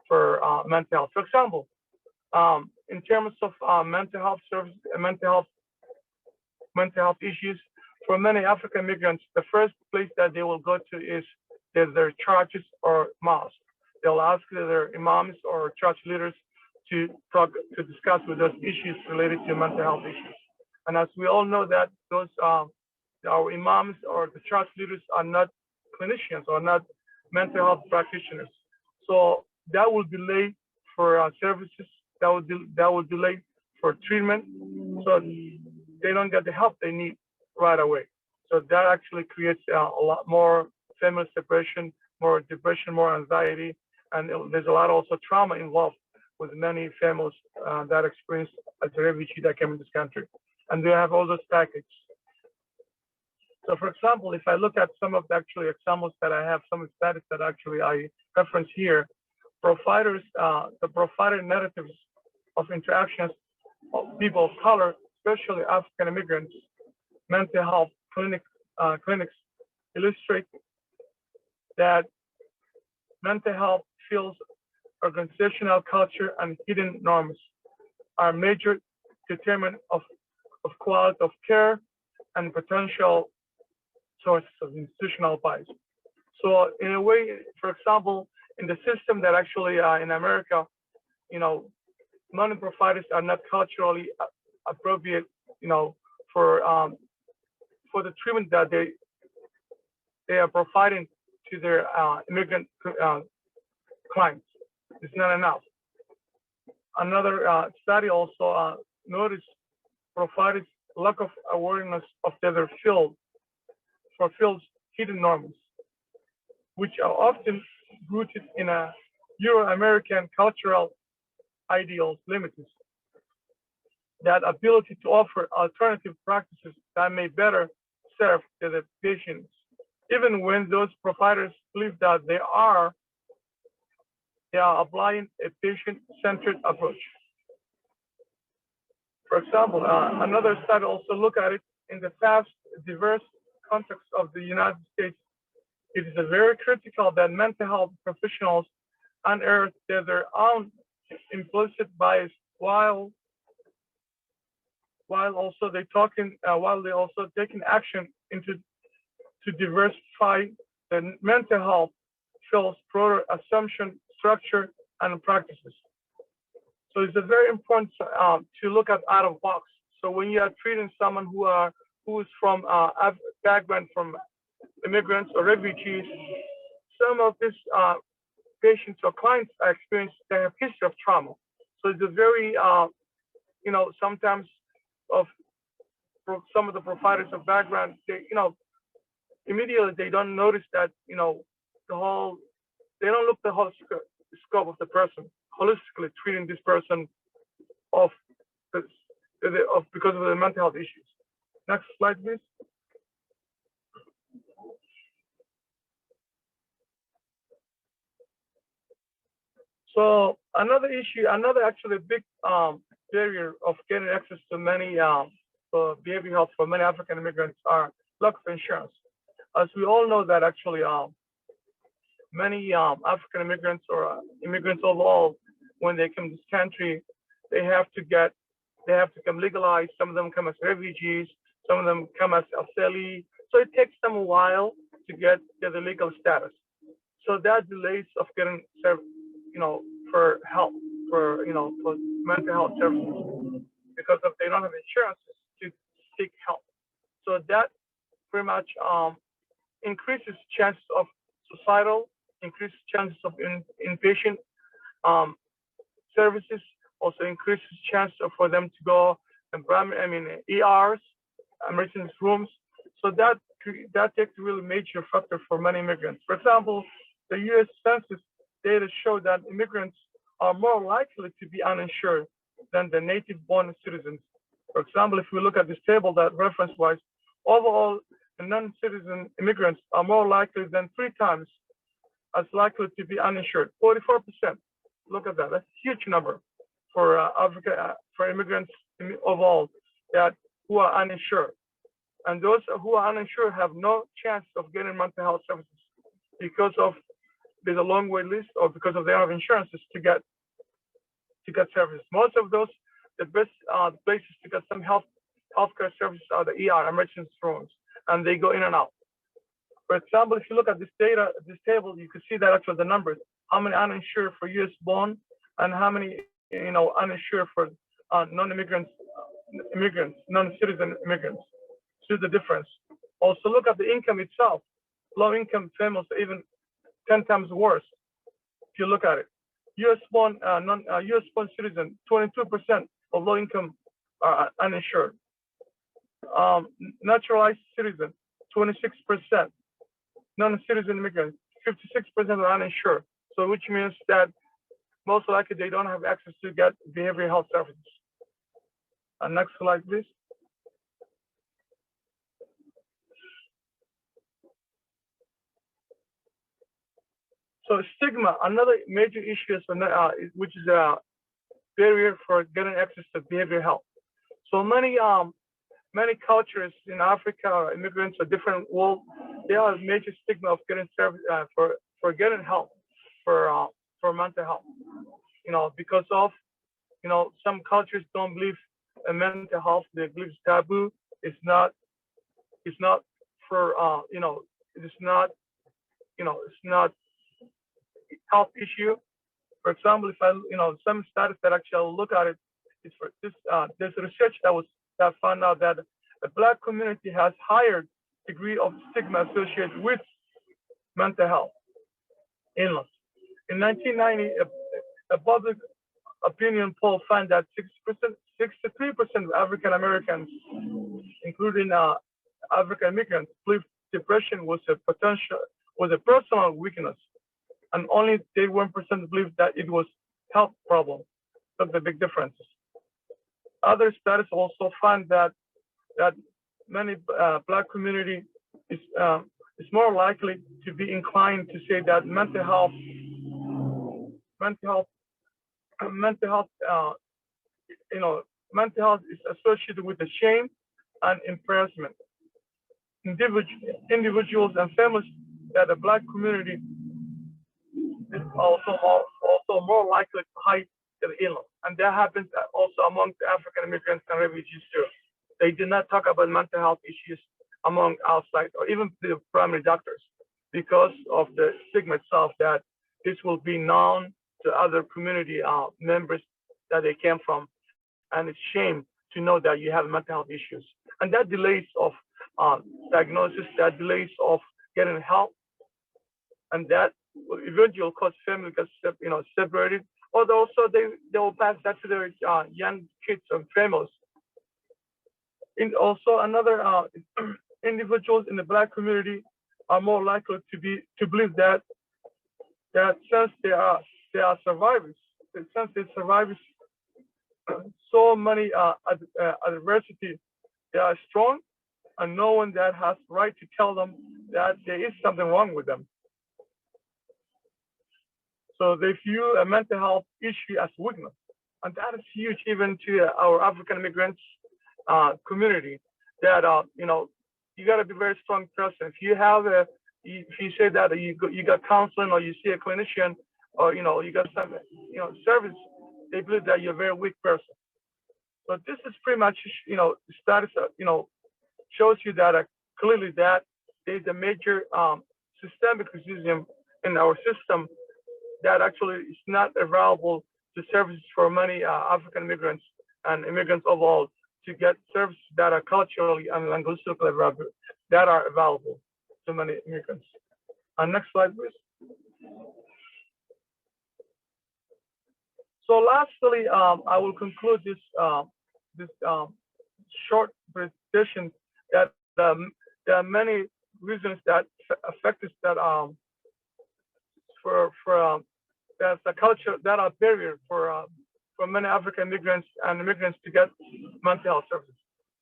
for mental health. For example, in terms of mental health services and mental health issues, for many African immigrants, the first place that they will go to is their churches or mosques. They'll ask their imams or church leaders to discuss with those issues related to mental health issues. And as we all know that those our imams or the church leaders are not clinicians or not mental health practitioners. So that will delay for services, that will delay for treatment. So they don't get the help they need right away. So that actually creates a lot more family separation, more depression, more anxiety, and there's a lot also trauma involved with many families that experience as a refugee that came in this country. And they have all those packages. So for example, if I look at some of the actually examples that I have, some studies that actually I reference here, providers, the provider narratives of interactions of people of color, especially African immigrants, mental health clinics illustrate that mental health fields, organizational culture, and hidden norms are major determinant of quality of care and potential sources of institutional bias. So in a way, for example, in the system that actually in America, money providers are not culturally appropriate, for the treatment that they are providing to their immigrant clients. It's not enough. Another study also noticed providers lack of awareness of their fields hidden norms, which are often rooted in a Euro-American cultural ideals limits that ability to offer alternative practices that may better serve the patients, even when those providers believe that they are applying a patient-centered approach. For example, another study also look at it in the vast, diverse context of the United States. It is very critical that mental health professionals unearth their own implicit bias while also they also taking action to diversify the mental health fields, broader assumption, structure, and practices. So it's very important to look at out of box. So when you are treating someone who is from background from immigrants or refugees, some of these patients or clients are experienced, they have history of trauma. So it's a very, sometimes some of the providers of background, they, immediately they don't notice that, they don't look the whole scope of the person, holistically treating this person because of the mental health issues. Next slide, please. So another issue, actually big barrier of getting access to many behavioral health for many African immigrants are lack of insurance. As we all know that actually many African immigrants or immigrants overall, when they come to this country, they have to come legalized. Some of them come as refugees, some of them come as asylees. So it takes them a while to get the legal status. So that delays of getting for help, for mental health services, because if they don't have insurance to seek help. So that pretty much increases chances of suicidal, increases chances of inpatient services, also increases chance for them to go and ERs emergency rooms. So that takes a really major factor for many immigrants. For example, the U.S. Census data show that immigrants are more likely to be uninsured than the native-born citizens. For example, if we look at this table that reference-wise, overall, the non-citizen immigrants are more likely than 3 times as likely to be uninsured, 44%. Look at that, that's a huge number for for immigrants overall who are uninsured. And those who are uninsured have no chance of getting mental health services because of there's a long wait list or because of they don't have insurances to get services. Most of those, the best places to get some healthcare services are the ER, emergency rooms, and they go in and out. For example, if you look at this data, this table, you can see that actually the numbers, how many uninsured for US born and how many uninsured for non-immigrants, non-citizen immigrants. See the difference. Also look at the income itself. Low-income families are even 10 times worse. If you look at it, US born citizen, 22% of low income are uninsured. Naturalized citizen, 26%. Non-citizen immigrants, 56% are uninsured. So which means that most likely they don't have access to get behavioral health services. Next slide, please. So stigma, another major issue, which is a barrier for getting access to behavioral health. So many cultures in Africa, immigrants or different world, they have a major stigma of getting service for getting help for mental health. Because of some cultures don't believe in mental health. They believe it's taboo. It's not for it's not health issue. For example, if some studies that actually look at it, it's for this. There's research that found out that the Black community has higher degree of stigma associated with mental health illness. In 1990, a public opinion poll found that 63% of African Americans, including African immigrants, believed depression was a personal weakness, and only 31% believed that it was health problem. That's the big differences. Other studies also find that many Black community is more likely to be inclined to say that mental health is associated with the shame and embarrassment. Individuals and families that the Black community is also more likely to hide the illness, and that happens also among the African immigrants and refugees too. They do not talk about mental health issues among outside or even the primary doctors because of the stigma itself that this will be known to other community members that they came from, and it's shame to know that you have mental health issues, and that delays of diagnosis, that delays of getting help, and that will eventually cause family gets separated, or also they will pass that to their young kids and families. And also another individuals in the Black community are more likely to believe that since they are survivors, since they survivors so many adversity, they are strong, and no one that has right to tell them that there is something wrong with them. So they view a mental health issue as weakness, and that is huge even to our African immigrants community. That you got to be a very strong person. If you have if you say that you got counseling or you see a clinician or you got some service, they believe that you're a very weak person. So this is pretty much status shows you that clearly that there's a major systemic racism in our system that actually is not available to services for many African immigrants and immigrants overall to get services that are culturally and linguistically that are available to many immigrants. Next slide, please. So lastly, I will conclude this short presentation that there are many reasons that affect us that there's a culture that are barrier for many African immigrants and immigrants to get mental health services.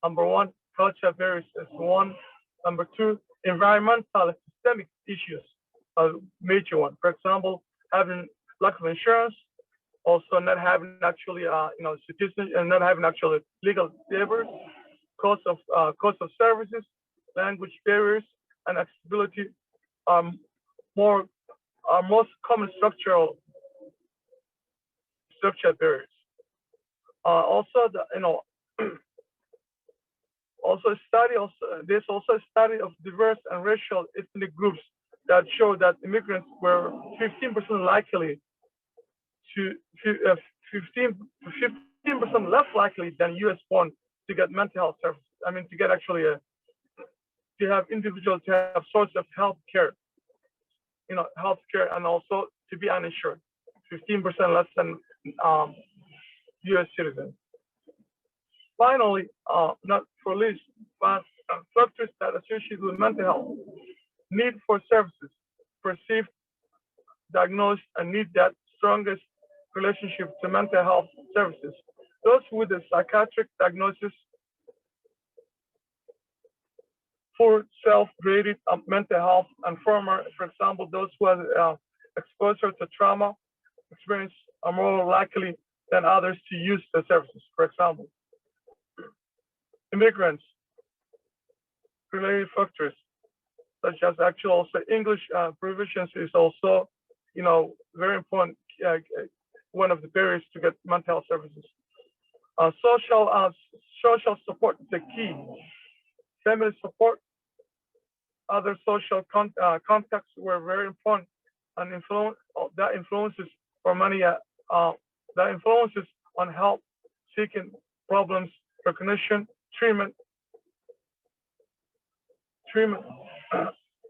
Number one, culture barriers is one. Number two, environmental and systemic issues, a major one. For example, having lack of insurance, also not having actually citizens and not having actually legal labor, cost of services, language barriers, and accessibility are most common structural barriers. Also, there's also a study of diverse and racial ethnic groups that show that immigrants were 15% likely to 15% less likely than U.S. born to get mental health services. I mean, to get actually to have individuals to have source of health care, and also to be uninsured, 15% less than U.S. citizens. Finally, not for least, but factors that associated with mental health, need for services, perceived, diagnosed, and need that strongest relationship to mental health services. Those with a psychiatric diagnosis, for self-graded mental health, and former, for example, those who have exposure to trauma experience are more likely than others to use the services. For example, immigrants, related factors, such as actual also English proficiency is also, very important, one of the barriers to get mental health services. Social support is a key. Family support, other social contacts were very important, and that influences for many that influences on help seeking problems, recognition, treatment,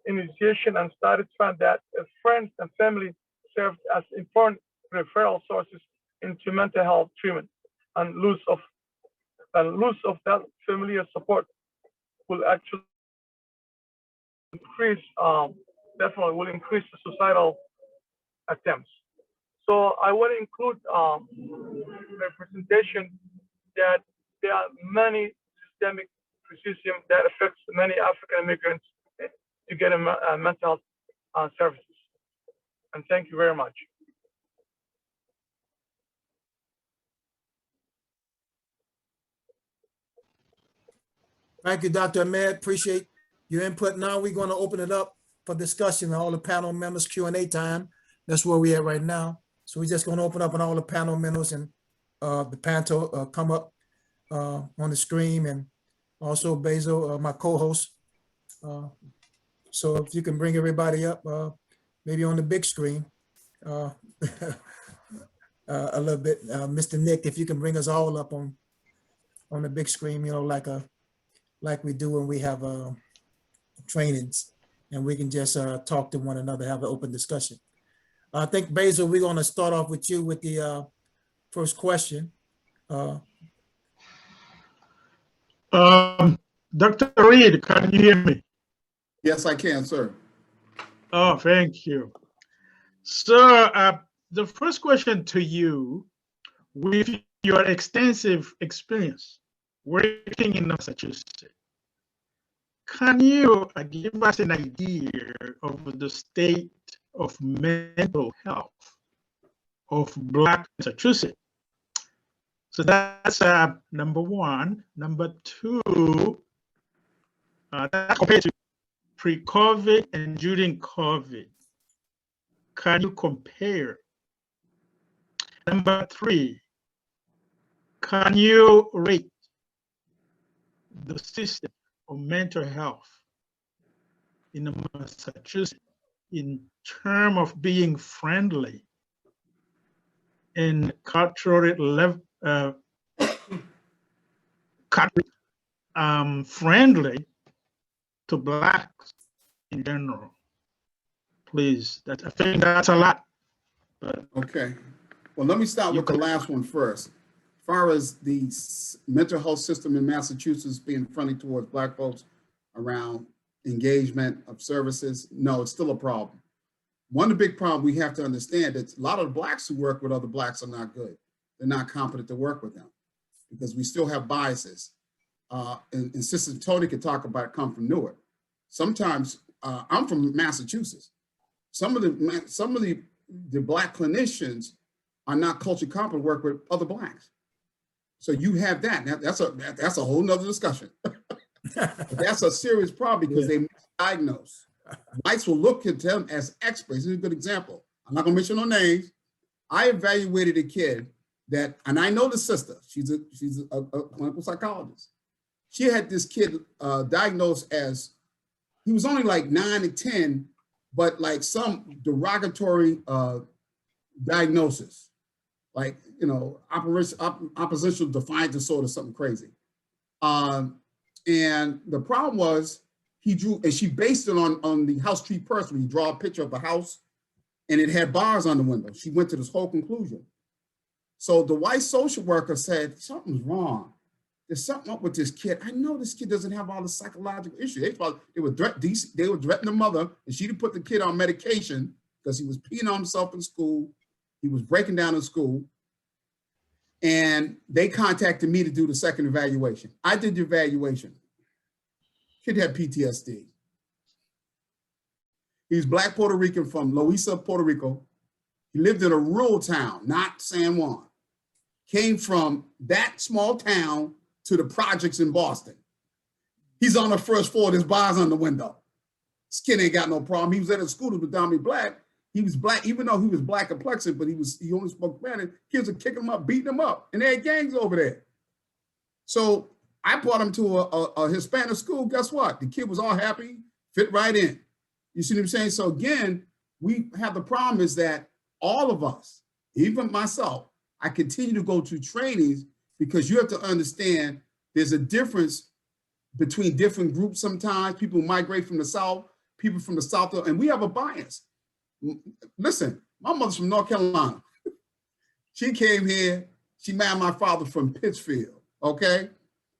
initiation, and studies found that friends and family served as important referral sources into mental health treatment, and loss of that familiar support will actually increase, definitely will increase the suicidal attempts. So I want to include the presentation that there are many systemic racism that affects many African immigrants to get mental health services. And thank you very much. Thank you, Dr. Ahmed. Appreciate your input. Now we're going to open it up for discussion. All the panel members, Q&A time. That's where we're at right now. So we're just going to open up on all the panel members, and the panel come up on the screen, and also Basil, my co-host. So if you can bring everybody up, maybe on the big screen a little bit. Mr. Nick, if you can bring us all up on the big screen, like we do when we have trainings, and we can just talk to one another, have an open discussion. I think, Basil, we're going to start off with you with the first question. Dr. Reed, can you hear me? Yes, I can, sir. Oh, thank you. So the first question to you, with your extensive experience working in Massachusetts, can you give us an idea of the state of mental health of Black Massachusetts? So that's number one. Number two, that's compared to pre-COVID and during COVID. Can you compare? Number three, can you rate the system of mental health in Massachusetts in terms of being friendly and culturally friendly to Blacks in general? Please, I think that's a lot. But okay. Well, let me start with the last one first. As far as the mental health system in Massachusetts being friendly towards Black folks, around engagement of services. No, it's still a problem. One of the big problems we have to understand that a lot of the Blacks who work with other Blacks are not good. They're not competent to work with them because we still have biases. And Sister Tony could talk about it, come from Newark. Sometimes I'm from Massachusetts. Some of the Black clinicians are not culturally competent to work with other Blacks. So you have that. Now, that's a whole nother discussion. That's a serious problem because they misdiagnose. Whites will look at them as experts. This is a good example. I'm not gonna mention no names. I evaluated a kid that, and I know the sister, she's a clinical psychologist. She had this kid diagnosed as, he was only like 9 or 10, but like some derogatory diagnosis, like, you know, oppositional defiant disorder, something crazy. And the problem was, he drew, and she based it on the house tree person. You draw a picture of the house and it had bars on the window. She went to this whole conclusion. So the white social worker said, something's wrong. There's something up with this kid. I know this kid doesn't have all the psychological issues. They would threaten the mother, and she didn't put the kid on medication because he was peeing on himself in school. He was breaking down in school. And they contacted me to do the second evaluation. I did the evaluation. Kid had PTSD. He's Black Puerto Rican from Loíza, Puerto Rico. He lived in a rural town, not San Juan. Came from that small town to the projects in Boston. He's on the first floor, there's bars on the window. This kid ain't got no problem. He was at a school that was predominantly Black. He was Black, even though he was Black complexion, but he only spoke Spanish. Kids were kicking him up, beating him up, and they had gangs over there. So I brought him to a Hispanic school. Guess what? The kid was all happy, fit right in. You see what I'm saying? So again, we have the problem is that all of us, even myself, I continue to go to trainings because you have to understand there's a difference between different groups sometimes. People migrate from the South, people from the South, and we have a bias. Listen, my mother's from North Carolina. She came here, she married my father from Pittsfield, okay?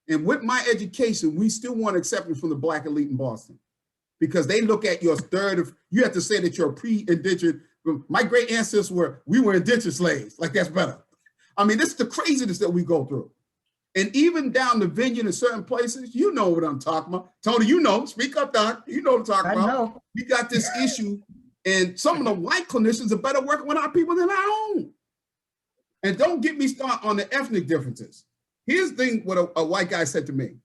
And with my education, we still want acceptance from the Black elite in Boston because they look at your you have to say that you're pre-indentured. My great ancestors we were indentured slaves, like that's better. I mean, this is the craziness that we go through. And even down the vineyard in certain places, you know what I'm talking about. Tony, you know, speak up, Doc. You know what I'm talking about. Know. We got this issue, and some of the white clinicians are better working with our people than our own. And don't get me started on the ethnic differences. Here's the thing what a white guy said to me.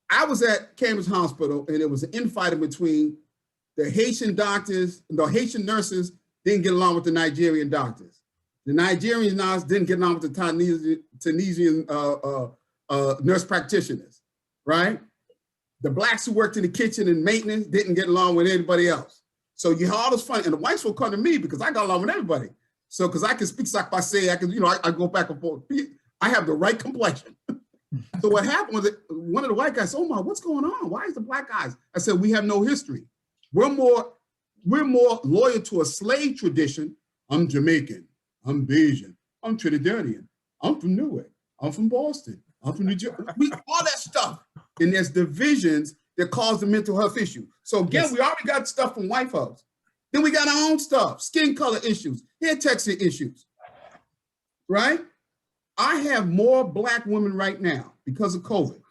I was at Cambridge Hospital, and there was an infighting between the Haitian doctors, the Haitian nurses didn't get along with the Nigerian doctors. The Nigerian nurses didn't get along with the Tunisian nurse practitioners, right? The Blacks who worked in the kitchen and maintenance didn't get along with anybody else. So you had all this fun, and the whites will come to me because I got along with everybody. So, because I can speak like I say, I can, you know, I go back and forth. I have the right complexion. So what happened was one of the white guys said, "Oh my, what's going on? Why is the Black guys?" I said, "We have no history. We're more loyal to a slave tradition. I'm Jamaican, I'm Bayesian, I'm Trinidadian, I'm from Newark, I'm from Boston, I'm from New Jersey." All that stuff. And there's divisions that cause the mental health issue. So again, we already got stuff from white folks. Then we got our own stuff, skin color issues, hair texture issues, right? I have more Black women right now because of COVID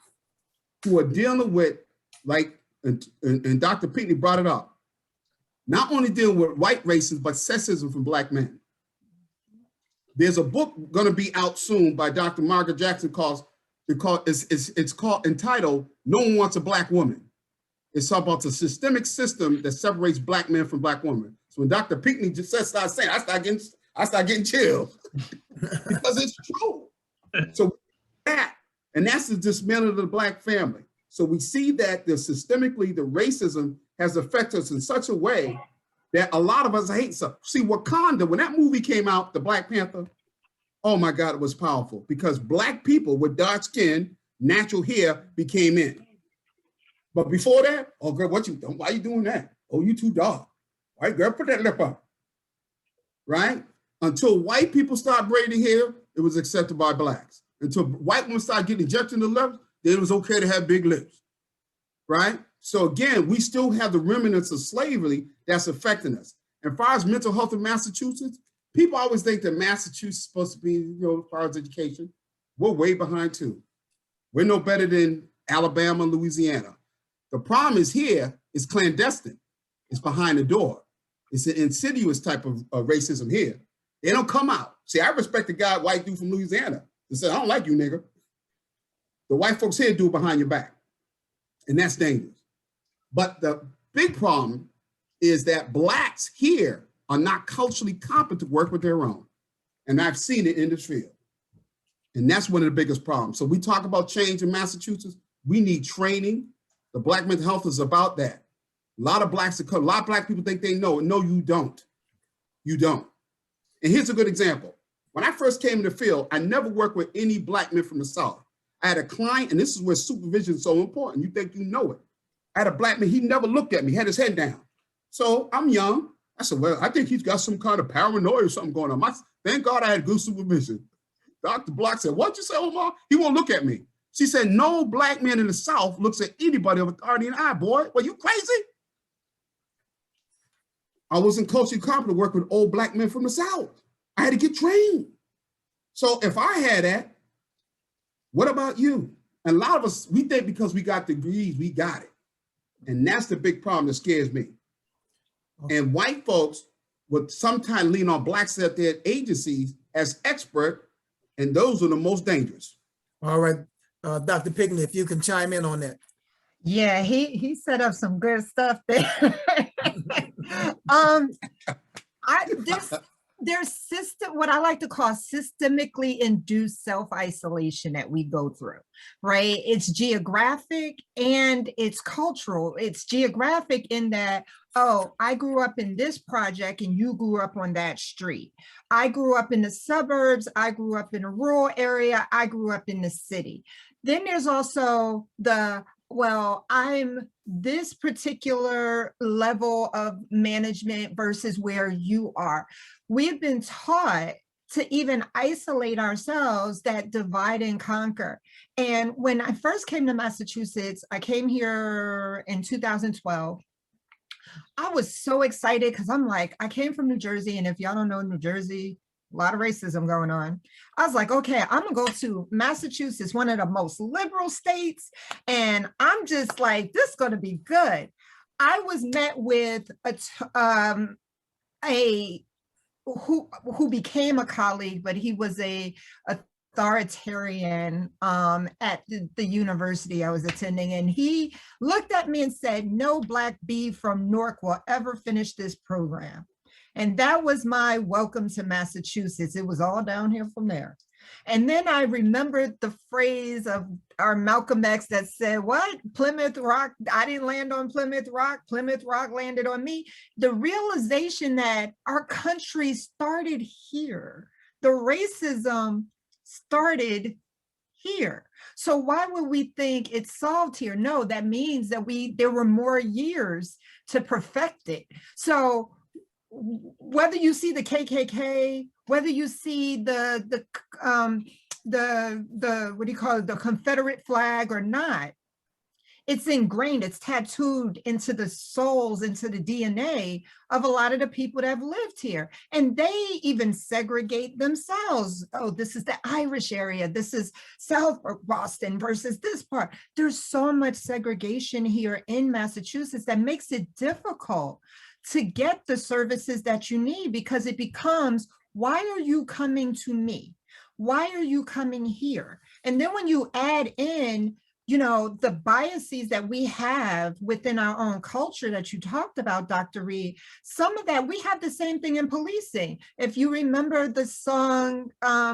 who are dealing with, like, and Dr. Pinckney brought it up, not only dealing with white racism, but sexism from Black men. There's a book gonna be out soon by Dr. Margaret Jackson it's called entitled, "No One Wants a Black Woman." It's about the systemic system that separates Black men from Black women. So when Dr. Pinckney just started saying, I start getting chills because it's true. So that's the dismantling of the Black family. So we see that systemically, the racism has affected us in such a way that a lot of us hate stuff. See, Wakanda, when that movie came out, the Black Panther, oh my God, it was powerful because Black people with dark skin, natural hair became in. But before that, oh girl, what you doing? Why you doing that? Oh, you too dark. All right, girl, put that lip up. Right? Until white people start braiding hair, it was accepted by Blacks. Until white women started getting injected in the lips, then it was okay to have big lips. right? So again, we still have the remnants of slavery that's affecting us. And as far as mental health in Massachusetts, people always think that Massachusetts is supposed to be, as far as education, we're way behind too. We're no better than Alabama and Louisiana. The problem is here is clandestine. It's behind the door. It's an insidious type of racism here. They don't come out. See, I respect the guy, white dude from Louisiana, that said, I don't like you, nigga. The white folks here do it behind your back. And that's dangerous. But the big problem is that Blacks here are not culturally competent to work with their own. And I've seen it in this field. And that's one of the biggest problems. So we talk about change in Massachusetts. We need training. The Black mental health is about that. A lot of Black people think they know. No, you don't. You don't. And here's a good example. When I first came in the field, I never worked with any Black men from the South. I had a client, and this is where supervision is so important. You think you know it. I had a Black man, he never looked at me, had his head down. So I'm young. I said, well, I think he's got some kind of paranoia or something going on. Thank God I had good supervision. Dr. Block said, what'd you say, Omar? He won't look at me. She said, no Black man in the South looks at anybody of authority in the eye, boy. Well, you crazy? I wasn't culturally competent to work with old Black men from the South. I had to get trained. So if I had that, what about you? And a lot of us, we think because we got degrees, we got it. And that's the big problem that scares me. Okay. And white folks would sometimes lean on Blacks at their agencies as expert, and those are the most dangerous. All right, Dr. Pickney, if you can chime in on that. Yeah, he set up some good stuff there. There's what I like to call systemically induced self-isolation that we go through, right? It's geographic and it's cultural. It's geographic in that, oh, I grew up in this project and you grew up on that street. I grew up in the suburbs. I grew up in a rural area. I grew up in the city. Then there's also well, I'm this particular level of management versus where you are. We've been taught to even isolate ourselves, that divide and conquer. And when I first came to Massachusetts, I came here in 2012. I was so excited because I'm like, I came from New Jersey. And if y'all don't know New Jersey, a lot of racism going on. I was like, okay, I'm gonna go to Massachusetts, one of the most liberal states. And I'm just like, this is gonna be good. I was met with who became a colleague, but he was a authoritarian at the university I was attending. And he looked at me and said, no Black bee from Newark will ever finish this program. And that was my welcome to Massachusetts. It was all downhill from there. And then I remembered the phrase of our Malcolm X that said, what? Plymouth Rock, I didn't land on Plymouth Rock landed on me. The realization that our country started here. The racism started here. So why would we think it's solved here? No, that means that there were more years to perfect it. So whether you see the KKK, whether you see the what do you call it, the Confederate flag or not, it's ingrained, it's tattooed into the souls, into the DNA of a lot of the people that have lived here. And they even segregate themselves. Oh, this is the Irish area. This is South Boston versus this part. There's so much segregation here in Massachusetts that makes it difficult to get the services that you need, because it becomes, why are you coming to me? Why are you coming here? And then when you add in, the biases that we have within our own culture that you talked about, Dr. Reed, some of that, we have the same thing in policing. If you remember the song by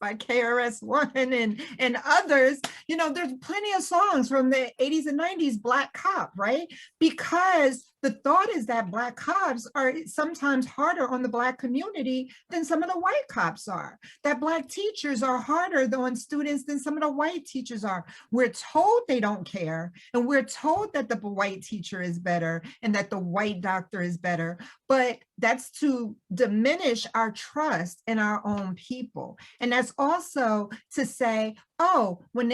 KRS-One and others, there's plenty of songs from the 80s and 90s, Black Cop, right? Because the thought is that Black cops are sometimes harder on the Black community than some of the white cops are, that Black teachers are harder on students than some of the white teachers are. We're told they don't care, and we're told that the white teacher is better and that the white doctor is better, but that's to diminish our trust in our own people. And that's also to say, oh, when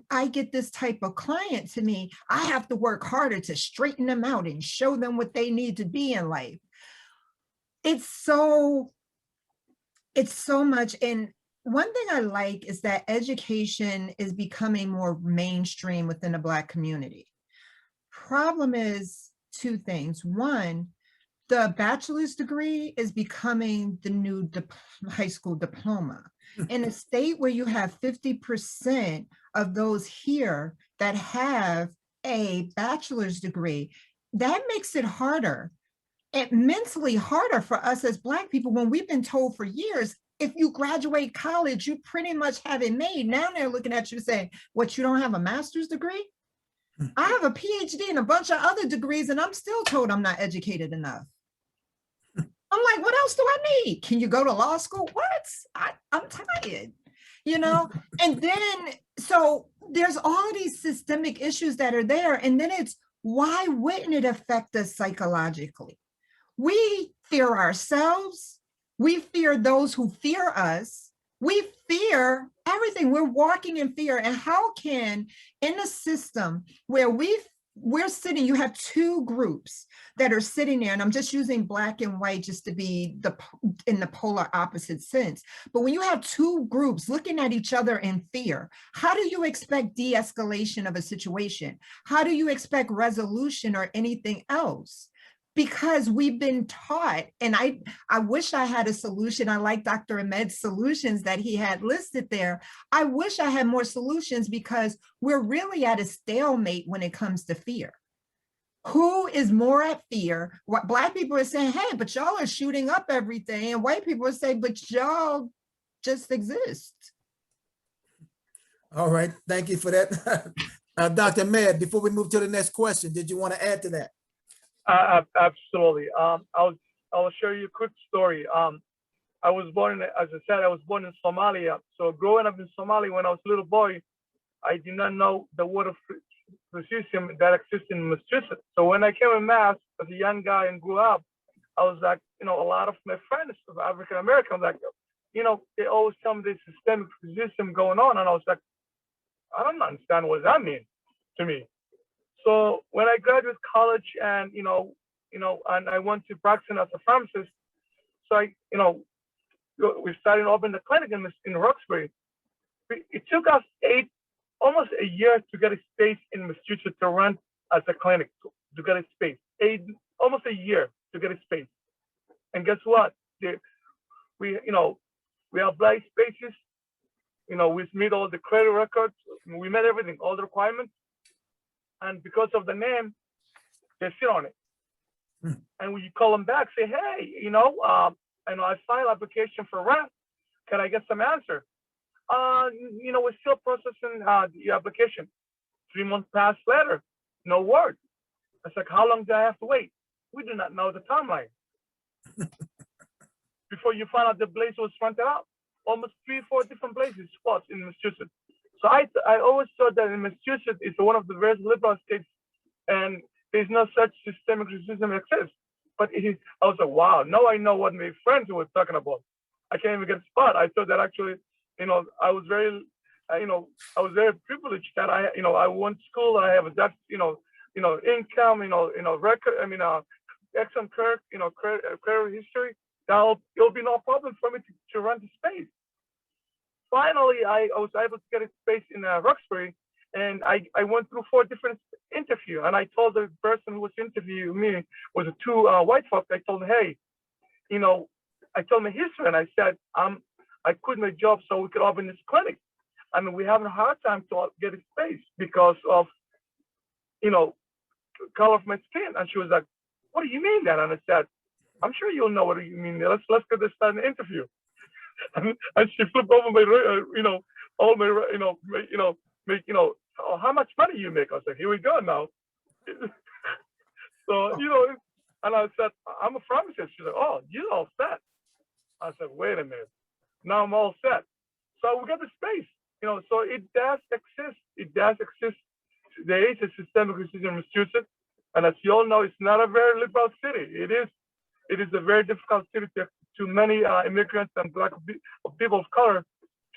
I get this type of client to me, I have to work harder to straighten them out and show them what they need to be in life. It's so much. And one thing I like is that education is becoming more mainstream within the Black community. Problem is two things. One, the bachelor's degree is becoming the new high school diploma. In a state where you have 50% of those here that have a bachelor's degree, that makes it harder. It mentally harder for us as Black people when we've been told for years, if you graduate college, you pretty much have it made. Now they're looking at you saying, what, you don't have a master's degree? I have a PhD and a bunch of other degrees, and I'm still told I'm not educated enough. I'm like, what else do I need? Can you go to law school? What? I'm tired, you know? And then, so there's all these systemic issues that are there. And then it's, why wouldn't it affect us psychologically? We fear ourselves. We fear those who fear us. We fear everything. We're walking in fear. And how can, in a system where we're sitting, you have two groups that are sitting there, and I'm just using Black and white just to be in the polar opposite sense. But when you have two groups looking at each other in fear, how do you expect de-escalation of a situation? How do you expect resolution or anything else? Because we've been taught, and I wish I had a solution. I like Dr. Ahmed's solutions that he had listed there. I wish I had more solutions, because we're really at a stalemate when it comes to fear. Who is more at fear? What Black people are saying, hey, but y'all are shooting up everything. And white people are saying, but y'all just exist. All right, thank you for that. Dr. Ahmed, before we move to the next question, did you want to add to that? Absolutely. I'll share you a quick story. I was born, as I said, I was born in Somalia. So growing up in Somalia, when I was a little boy, I did not know the word of racism that exists in Massachusetts. So when I came in Mass as a young guy and grew up, I was like, a lot of my friends of African American, like, they always tell me there's systemic racism going on, and I was like, I don't understand what that means to me. So when I graduated college and, and I went to practice as a pharmacist, so we started to open the clinic in Roxbury. It took us almost a year to get a space in Massachusetts to run as a clinic, to get a space, almost a year to get a space. And guess what? We have blank spaces, we meet all the credit records, we met everything, all the requirements. And because of the name, they sit on it. And when you call them back, say, hey, I filed application for rent. Can I get some answer? We're still processing the application. 3 months passed later, no word. I was like, how long do I have to wait? We do not know the timeline. Before you find out the place was rented out, almost 3 or 4 different places, spots in Massachusetts. So I always thought that in Massachusetts is one of the very liberal states, and there's no such systemic racism exists. But I was like, wow, now I know what my friends were talking about. I can't even get a spot. I thought that actually, I was very, privileged that I went to school. I have a that, income, record, excellent credit history. It'll be no problem for me to rent the space. Finally, I was able to get a space in Roxbury, and I went through 4 different interviews. And I told the person who was interviewing me was 2 white folks. I told them, hey, I told my history, and I said, I quit my job so we could open this clinic. I mean, we're having a hard time to get a space because of, color of my skin. And she was like, what do you mean that? And I said, I'm sure you'll know what you mean. Let's get this start an interview. And she flipped over my, all my, oh, how much money you make? I was like, here we go now. So, and I said, I'm a pharmacist. She's like, oh, you're all set. I said, wait a minute. Now I'm all set. So we got the space, so it does exist. It does exist. There is a systemic racism in Massachusetts. And as you all know, it's not a very liberal city. It is a very difficult city to many immigrants and Black people of color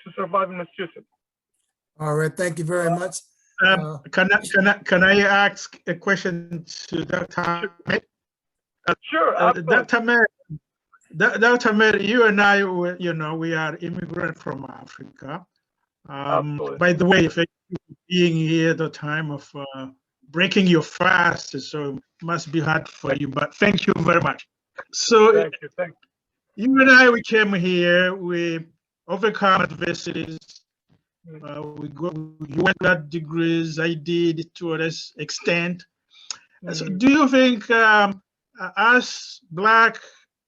to survive in Massachusetts. All right, thank you very much. Can I ask a question to Dr. Ahmed? Sure, absolutely. Dr. Ahmed, you and I, we are immigrants from Africa. Absolutely. By the way, for being here at the time of breaking your fast, so it must be hard for you, but thank you very much. So Thank you. you and I, we came here, we overcome adversities. You went got degrees, I did to an extent. So do you think us Black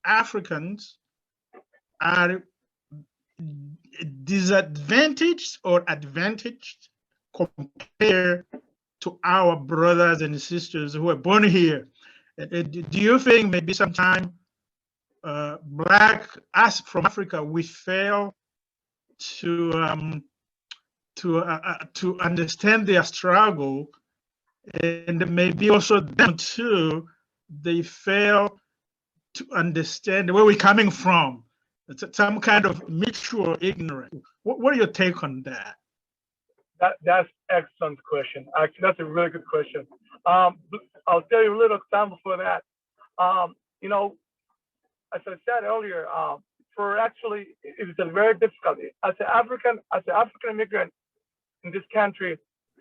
Africans are disadvantaged or advantaged compared to our brothers and sisters who are born here? Do you think maybe sometime Black us from Africa, we fail to understand their struggle, and maybe also them too, they fail to understand where we're coming from? It's some kind of mutual ignorance. What are your take on that? That's excellent question. Actually, that's a really good question. I'll tell you a little example for that. As I said earlier, for actually, it's a very difficult. As an African immigrant in this country,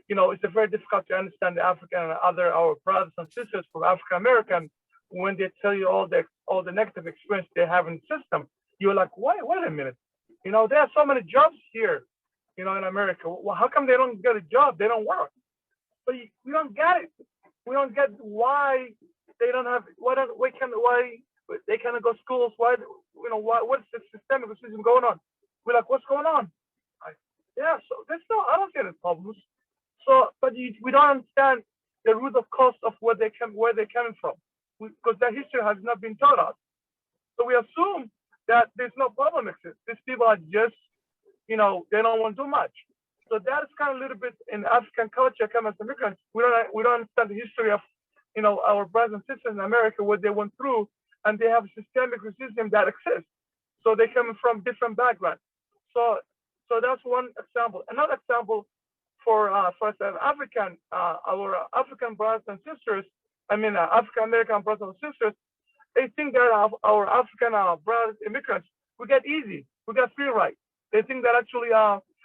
it's a very difficult to understand the African and our brothers and sisters from African American when they tell you all the negative experience they have in the system. You're like, wait a minute. There are so many jobs here, in America. Well, how come they don't get a job? They don't work. But we don't get it. We don't get why they don't have why they cannot go to schools. What's the systemic racism going on? We're like, what's going on? I don't see any problems. So, but we don't understand the root of cause of where they're coming from, because that history has not been taught us. So we assume that there's no problem exists. These people are just, they don't want to do much. So that is kind of a little bit in African culture, coming as immigrants. We don't understand the history of, our brothers and sisters in America, what they went through, and they have systemic racism that exists. So they come from different backgrounds. So that's one example. Another example for us as African, our African brothers and sisters, African American brothers and sisters, they think that our African brothers immigrants, we get easy, we get free ride. They think that actually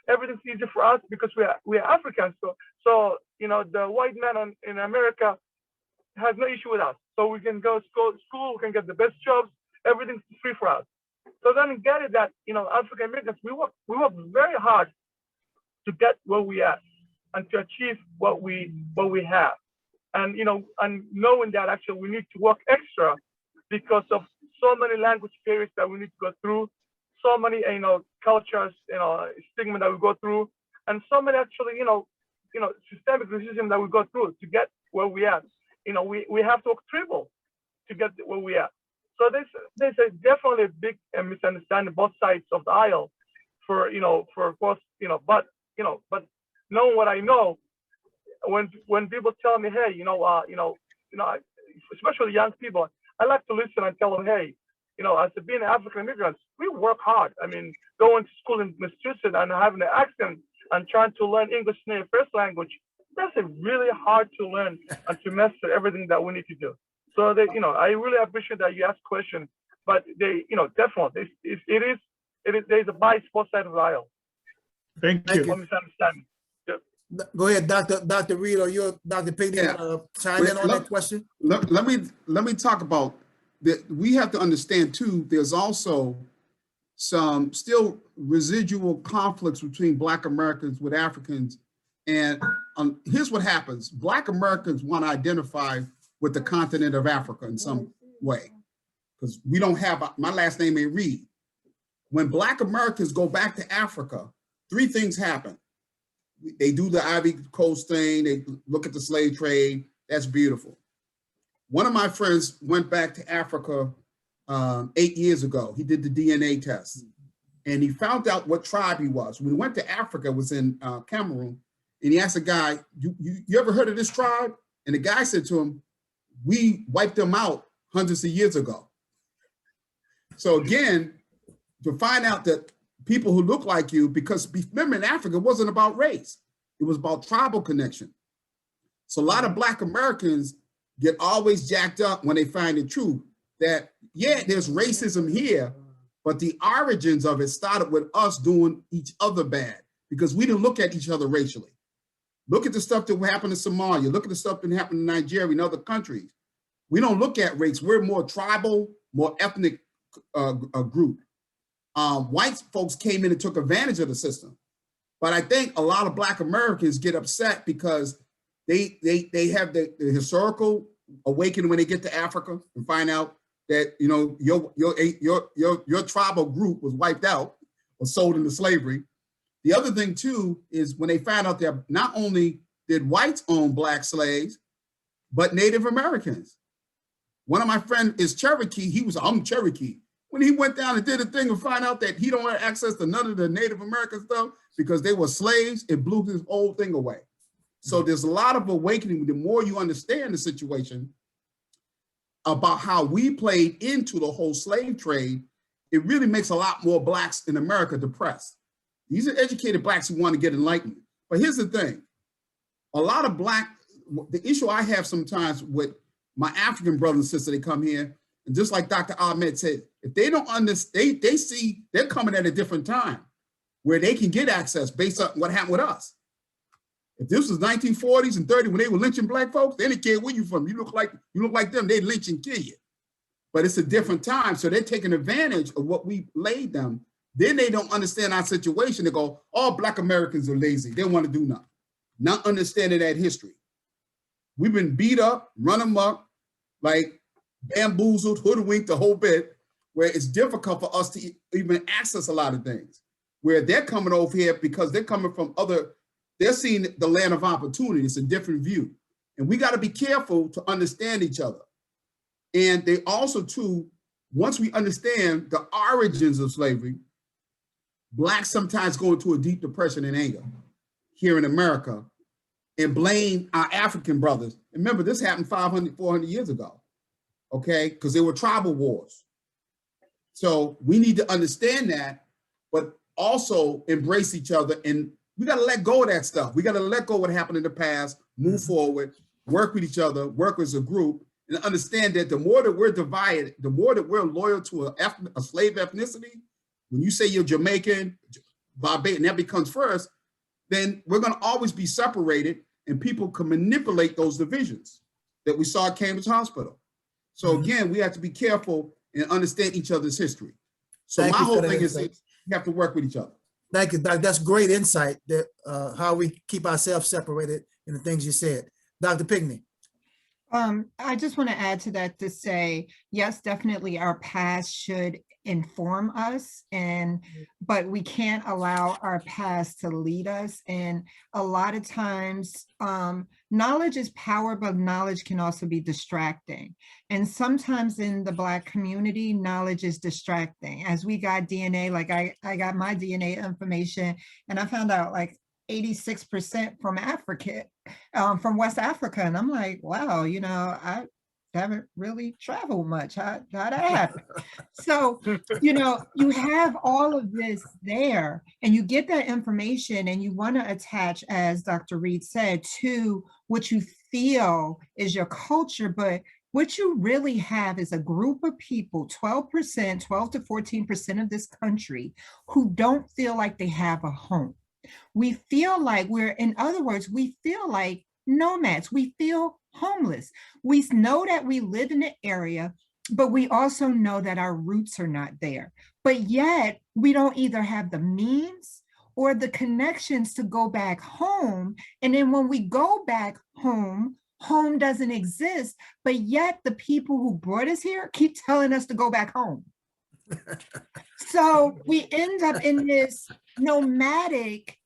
everything's easy for us because we are Africans. So the white man in America has no issue with us. So we can go to school, we can get the best jobs, everything's free for us. So then get it that African Americans, we work very hard to get where we are and to achieve what we have. And and knowing that actually we need to work extra because of so many language barriers that we need to go through, so many cultures, stigma that we go through, and so many actually systemic racism that we go through to get where we are. We have to work triple to get where we are. So there's definitely a big misunderstanding both sides of the aisle for both, but knowing what I know, when people tell me, hey, especially young people, I like to listen and tell them, hey, as being African immigrants, we work hard. Going to school in Massachusetts and having an accent and trying to learn English native first language, that's really hard to learn and to master everything that we need to do. So I really appreciate that you ask questions, but they, definitely, there's a bias both sides of the aisle. Thank you. Misunderstanding. Go ahead, Dr. Reed, or you're Dr. Piggy, chime in on that question. Let me talk about that. We have to understand too, there's also some still residual conflicts between Black Americans with Africans. And here's what happens. Black Americans want to identify with the continent of Africa in some way, because we don't have, my last name ain't Reed. When Black Americans go back to Africa, three things happen. They do the Ivory Coast thing. They look at the slave trade. That's beautiful. One of my friends went back to Africa 8 years ago. He did the DNA test and he found out what tribe he was. When he went to Africa, it was in Cameroon, and he asked a guy, you ever heard of this tribe? And the guy said to him, we wiped them out hundreds of years ago. So again, to find out that people who look like you, because remember in Africa, it wasn't about race. It was about tribal connection. So a lot of Black Americans get always jacked up when they find the truth that, yeah, there's racism here, but the origins of it started with us doing each other bad because we didn't look at each other racially. Look at the stuff that happened in Somalia. Look at the stuff that happened in Nigeria and other countries. We don't look at race. We're more tribal, more ethnic group. White folks came in and took advantage of the system. But I think a lot of Black Americans get upset because they have the historical awakening when they get to Africa and find out that, you know, your tribal group was wiped out or sold into slavery. The other thing too is when they found out that not only did whites own Black slaves, but Native Americans. One of my friends is Cherokee. I'm Cherokee. When he went down and did a thing and find out that he don't have access to none of the Native American stuff because they were slaves, it blew his whole thing away. So there's a lot of awakening. The more you understand the situation about how we played into the whole slave trade, it really makes a lot more Blacks in America depressed. These are educated Blacks who want to get enlightened. But here's the thing. A lot of the issue I have sometimes with my African brothers and sisters, they come here, and just like Dr. Ahmed said, if they don't understand, they see they're coming at a different time where they can get access based on what happened with us. If this was 1940s and 30s when they were lynching Black folks, they didn't care where you from. You look like them, they'd lynch and kill you. But it's a different time, so they're taking advantage of what we laid them. Then they don't understand our situation. They go, all Black Americans are lazy. They don't want to do nothing. Not understanding that history. We've been beat up, run amok, like bamboozled, hoodwinked the whole bit, where it's difficult for us to even access a lot of things. Where they're coming over here because they're coming from they're seeing the land of opportunity. It's a different view. And we got to be careful to understand each other. And they also too, once we understand the origins of slavery, Blacks sometimes go into a deep depression and anger here in America and blame our African brothers. And remember, this happened 500, 400 years ago, okay? Because there were tribal wars. So we need to understand that, but also embrace each other. And we got to let go of that stuff. We got to let go of what happened in the past, move forward, work with each other, work as a group, and understand that the more that we're divided, the more that we're loyal to a slave ethnicity. When you say you're Jamaican, Barbadian, that becomes first, then we're going to always be separated and people can manipulate those divisions that we saw at Cambridge Hospital. So again, we have to be careful and understand each other's history. So my whole thing is that we have to work with each other. Thank you, Doc. That's great insight that how we keep ourselves separated in the things you said. Dr. Pigney. I just want to add to that to say, yes, definitely our past should inform us, but we can't allow our past to lead us. And a lot of times, knowledge is power, but knowledge can also be distracting. And sometimes in the Black community, knowledge is distracting. As we got DNA, like I got my DNA information, and I found out like 86% from Africa, from West Africa. And I'm like, wow, you know, I haven't really traveled much. How that happen? So, you know, you have all of this there and you get that information and you want to attach, as Dr. Reed said, to what you feel is your culture. But what you really have is a group of people, 12 to 14% of this country, who don't feel like they have a home. We feel like in other words, we feel like nomads. We feel homeless. We know that we live in the area, but we also know that our roots are not there. But yet we don't either have the means or the connections to go back home. And then when we go back home, home doesn't exist, but yet the people who brought us here keep telling us to go back home. So we end up in this nomadic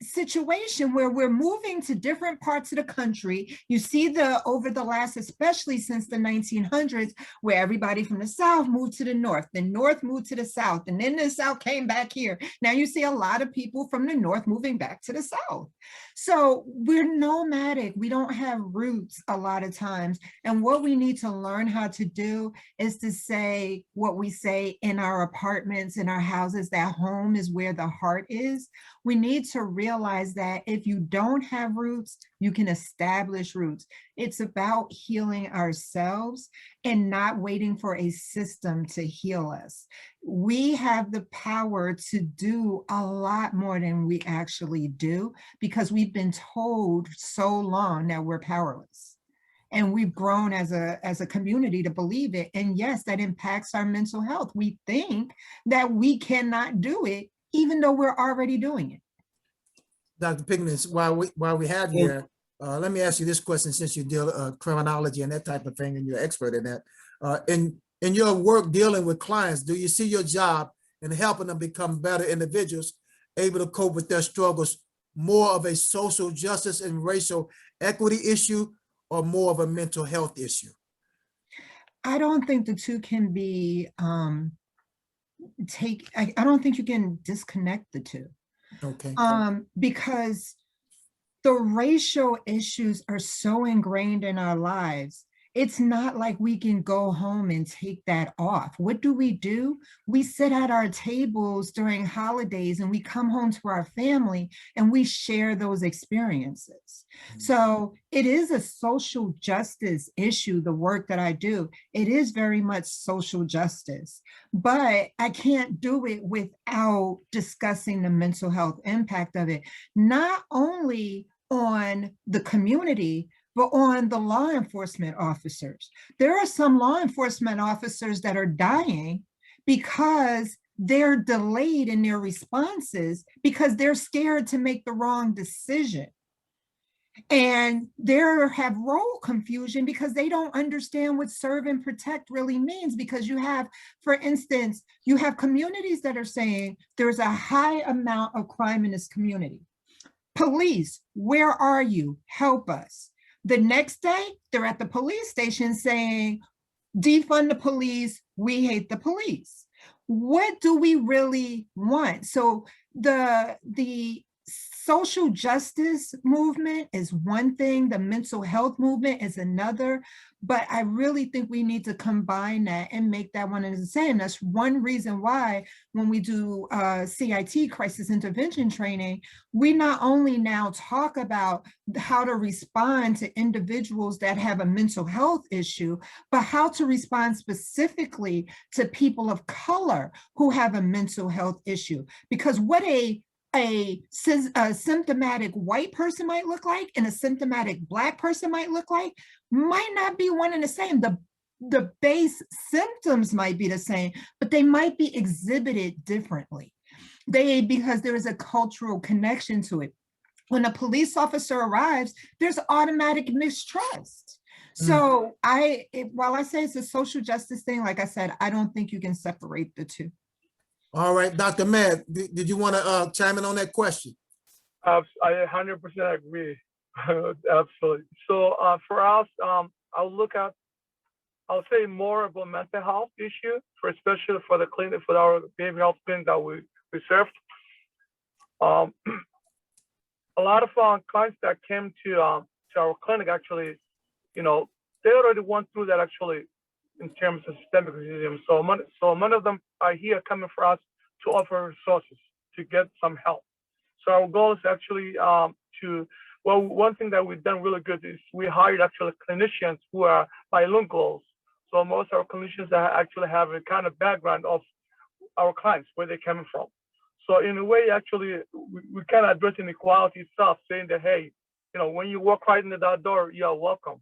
situation where we're moving to different parts of the country. You see over the last, especially since the 1900s, where everybody from the South moved to the North moved to the South, and then the South came back here. Now you see a lot of people from the North moving back to the South. So we're nomadic. We don't have roots a lot of times. And what we need to learn how to do is to say what we say in our apartments, in our houses, that home is where the heart is. We need to realize that if you don't have roots, you can establish roots. It's about healing ourselves and not waiting for a system to heal us. We have the power to do a lot more than we actually do because we've been told so long that we're powerless. And we've grown as a community to believe it. And yes, that impacts our mental health. We think that we cannot do it, even though we're already doing it. Dr. Pickens, while we have you here, let me ask you this question, since you deal criminology and that type of thing, and you're expert in that. In your work dealing with clients, do you see your job in helping them become better individuals, able to cope with their struggles, more of a social justice and racial equity issue, or more of a mental health issue? I don't think the two can be I don't think you can disconnect the two. Okay. Because the racial issues are so ingrained in our lives. It's not like we can go home and take that off. What do? We sit at our tables during holidays and we come home to our family and we share those experiences. So it is a social justice issue, the work that I do. It is very much social justice, but I can't do it without discussing the mental health impact of it, not only on the community, but on the law enforcement officers. There are some law enforcement officers that are dying because they're delayed in their responses because they're scared to make the wrong decision. And they have role confusion because they don't understand what serve and protect really means. Because you have, for instance, you have communities that are saying there's a high amount of crime in this community. Police, where are you? Help us. The next day, they're at the police station saying, defund the police, we hate the police. What do we really want? So the social justice movement is one thing, the mental health movement is another, but I really think we need to combine that and make that one and the same. That's one reason why when we do CIT, crisis intervention training, we not only now talk about how to respond to individuals that have a mental health issue, but how to respond specifically to people of color who have a mental health issue. Because what a symptomatic white person might look like and a symptomatic Black person might look like might not be one and the same. The base symptoms might be the same, but they might be exhibited differently. Because there is a cultural connection to it. When a police officer arrives, there's automatic mistrust. So while I say it's a social justice thing, like I said, I don't think you can separate the two. All right, Dr. Matt, did you want to chime in on that question? I 100% agree. Absolutely. So for us, I'll say more about mental health issue, especially for the clinic, for our behavioral health clinic that we serve. A lot of clients that came to our clinic actually, they already went through that actually in terms of systemic racism. So many of them are here coming for us to offer resources to get some help. So our goal is actually one thing that we've done really good is we hired actually clinicians who are bilinguals. So most of our clinicians that actually have a kind of background of our clients, where they're coming from. So in a way, actually, we kind of address inequality itself, saying that, hey, when you walk right into that door, you are welcome.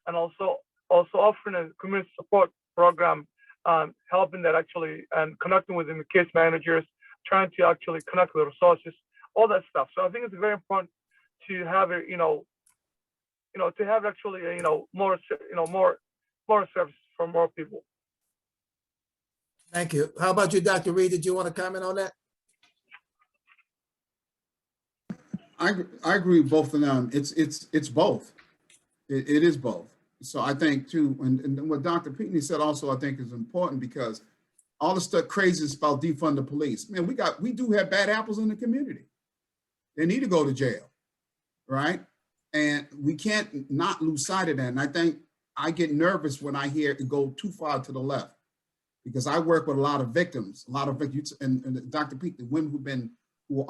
And also offering a community support program, helping that actually, and connecting with the case managers, trying to actually connect with resources, all that stuff. So I think it's very important to have a, to have actually, more service for more people. Thank you. How about you, Dr. Reed? Did you want to comment on that? I agree with both of them. It's both. It is both. So I think too, and what Dr. Pinckney said also, I think is important because all the stuff crazy is about defund the police. Man, we do have bad apples in the community. They need to go to jail, right? And we can't not lose sight of that. And I think I get nervous when I hear it go too far to the left because I work with a lot of victims, and Dr. Peak, the women who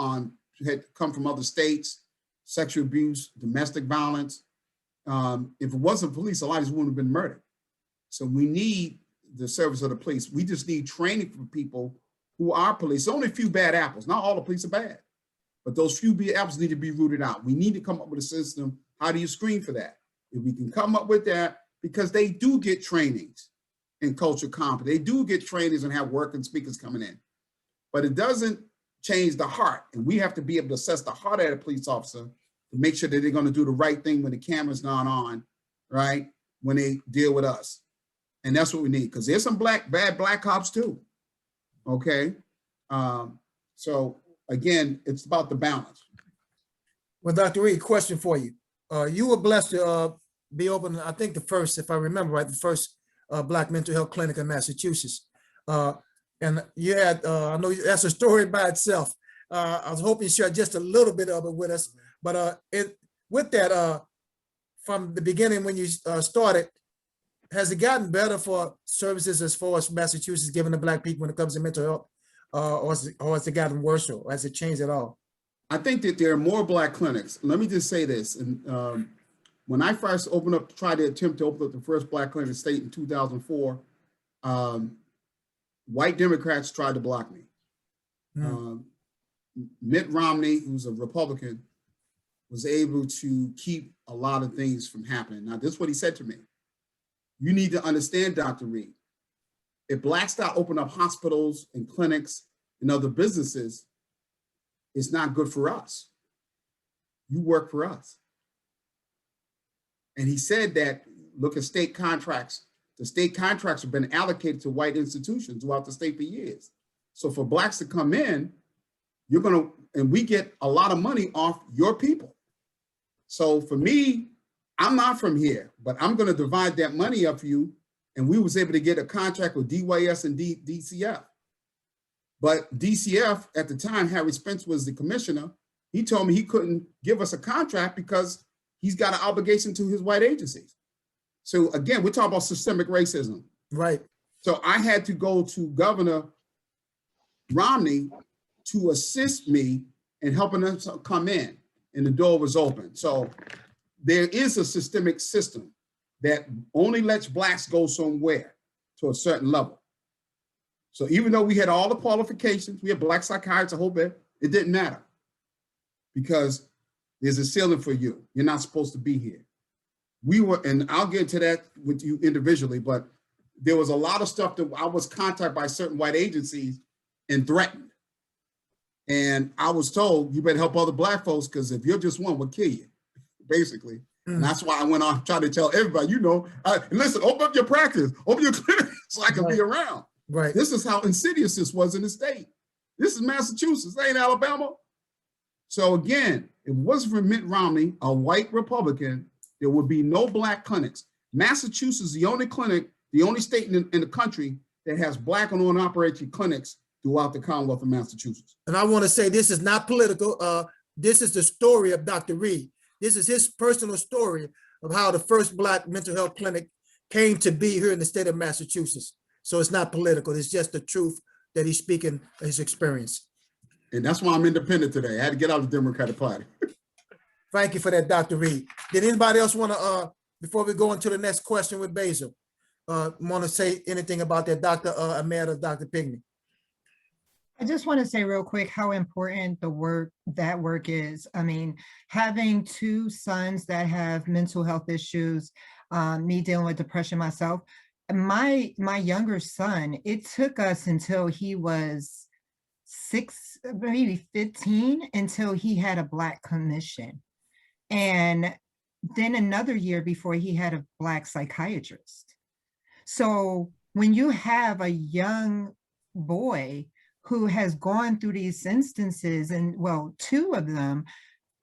had come from other states, sexual abuse, domestic violence. If it wasn't police, a lot of these women have been murdered. So we need the service of the police. We just need training for people who are police. There's only a few bad apples. Not all the police are bad, but those few bad apples need to be rooted out. We need to come up with a system. How do you screen for that? If we can come up with that, because they do get trainings in culture comp. They do get trainings and have working speakers coming in, but it doesn't change the heart. And we have to be able to assess the heart of a police officer to make sure that they're going to do the right thing when the camera's not on, right? When they deal with us. And that's what we need, because there's some bad black cops too, okay? So again, it's about the balance. Well, Dr. Reed, question for you. You were blessed to be open, I think the first, if I remember right, the first Black mental health clinic in Massachusetts. And you had, I know that's a story by itself. I was hoping you share just a little bit of it with us, but with that, from the beginning when you started, has it gotten better for services as far as Massachusetts giving the Black people when it comes to mental health, or has it gotten worse, or has it changed at all? I think that there are more Black clinics. Let me just say this. And when I first tried to attempt to open up the first Black clinic in the state in 2004, white Democrats tried to block me. Mitt Romney, who's a Republican, was able to keep a lot of things from happening. Now, this is what he said to me. You need to understand, Dr. Reed, if Blacks start opening up hospitals and clinics and other businesses, it's not good for us. You work for us. And he said that, look at state contracts. The state contracts have been allocated to white institutions throughout the state for years. So for Blacks to come in, and we get a lot of money off your people. So for me, I'm not from here, but I'm gonna divide that money up for you. And we was able to get a contract with DYS and DCF. But DCF at the time, Harry Spence was the commissioner. He told me he couldn't give us a contract because he's got an obligation to his white agencies. So again, we're talking about systemic racism. Right. So I had to go to Governor Romney to assist me in helping them come in, and the door was open. So there is a systemic system that only lets Blacks go somewhere to a certain level. So even though we had all the qualifications, we had Black psychiatrists, a whole bit, it didn't matter because there's a ceiling for you. You're not supposed to be here. We were, and I'll get to that with you individually, but there was a lot of stuff that I was contacted by certain white agencies and threatened. And I was told, you better help other Black folks because if you're just one, we'll kill you, basically. And that's why I went on trying to tell everybody, listen, open up your practice, open your clinic so I can be around. Right. This is how insidious this was in the state. This is Massachusetts, this ain't Alabama. So again, if it wasn't for Mitt Romney, a white Republican, there would be no Black clinics. Massachusetts is the only clinic, the only state in the country that has Black owned operated clinics throughout the Commonwealth of Massachusetts. And I want to say this is not political. This is the story of Dr. Reed. This is his personal story of how the first Black mental health clinic came to be here in the state of Massachusetts. So it's not political. It's just the truth that he's speaking his experience. And that's why I'm independent today. I had to get out of the Democratic Party. Thank you for that, Dr. Reed. Did anybody else want to, before we go into the next question with Basil, want to say anything about that, Dr. Ahmed or Dr. Pigney? I just want to say real quick how important that work is. I mean, having two sons that have mental health issues, me dealing with depression myself, my younger son, it took us until he was 6, maybe 15, until he had a Black clinician. And then another year before he had a Black psychiatrist. So when you have a young boy who has gone through these instances, and well, 2 of them,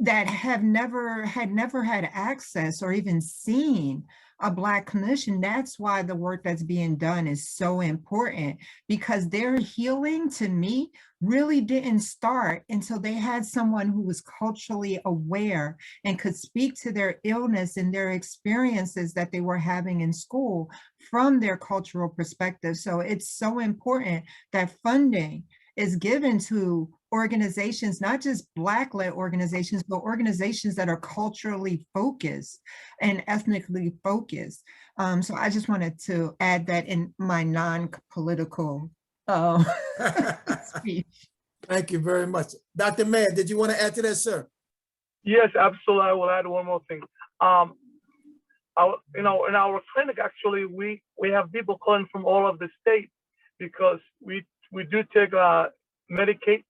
that had never had access or even seen a Black clinician. That's why the work that's being done is so important, because their healing, to me, really didn't start until they had someone who was culturally aware and could speak to their illness and their experiences that they were having in school from their cultural perspective. So it's so important that funding is given to organizations, not just Black-led organizations, but organizations that are culturally focused and ethnically focused. So I just wanted to add that in my non-political speech. Thank you very much. Dr. Mann, did you want to add to that, sir? Yes, absolutely. I will add one more thing. In our clinic, actually, we have people calling from all over the state because we do take Medicaid,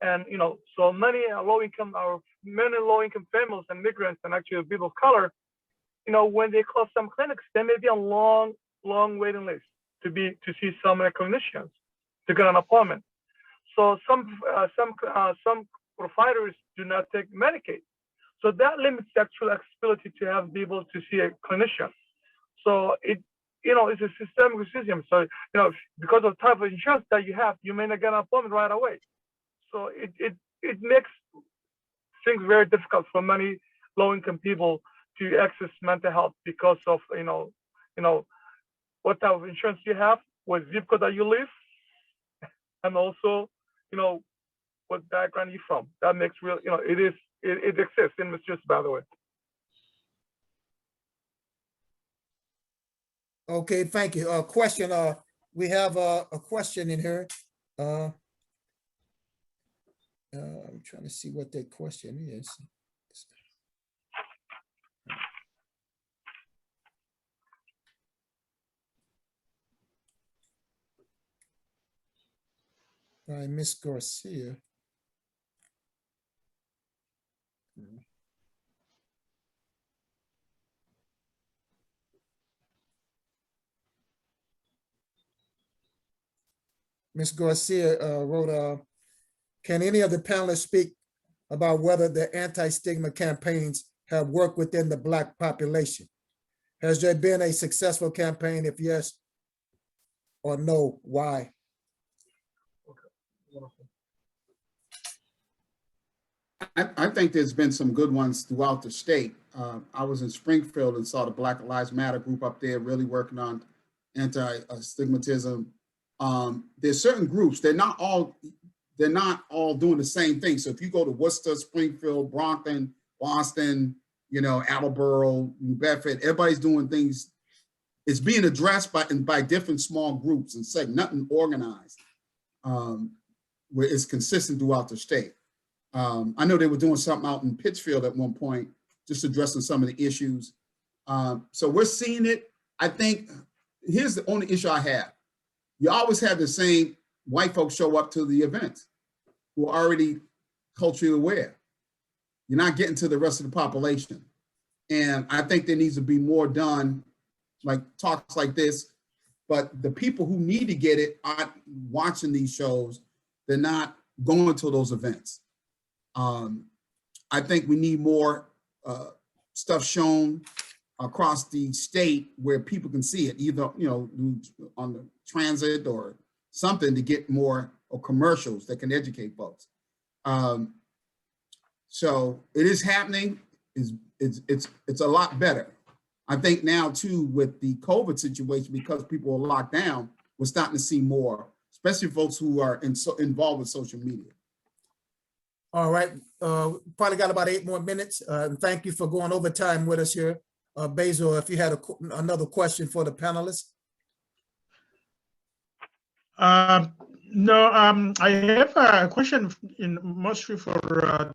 and so many low-income families and migrants and actually people of color, when they call some clinics, there may be a long waiting list to see some clinicians to get an appointment. So some providers do not take Medicaid. So that limits the actual accessibility to have people to see a clinician. So it's a systemic racism. So, because of the type of insurance that you have, you may not get an appointment right away. So it makes things very difficult for many low-income people to access mental health because of, what type of insurance you have, what zip code that you live, and also, what background you're from. That makes it exists in Massachusetts, by the way. Okay, thank you. Question, we have a question in here. I'm trying to see what that question is. All right, Miss Garcia. Ms. Garcia wrote, can any of the panelists speak about whether the anti-stigma campaigns have worked within the Black population? Has there been a successful campaign? If yes or no, why? I think there's been some good ones throughout the state. I was in Springfield and saw the Black Lives Matter group up there really working on anti-stigmatism. There's certain groups, they're not all doing the same thing. So if you go to Worcester, Springfield, Brockton, Boston, Attleboro, New Bedford, everybody's doing things. It's being addressed by different small groups and say nothing organized, where it's consistent throughout the state. I know they were doing something out in Pittsfield at one point, just addressing some of the issues. So we're seeing it. I think here's the only issue I have. You always have the same white folks show up to the events who are already culturally aware. You're not getting to the rest of the population. And I think there needs to be more done, like talks like this, but the people who need to get it aren't watching these shows. They're not going to those events. I think we need more stuff shown across the state where people can see it, either on the transit or something, to get more or commercials that can educate folks. So it is happening. It's a lot better. I think now too, with the COVID situation, because people are locked down, we're starting to see more, especially folks who are involved with social media. All right, probably got about 8 more minutes. And thank you for going over time with us here. Basil, if you had another question for the panelists. No, I have a question mostly for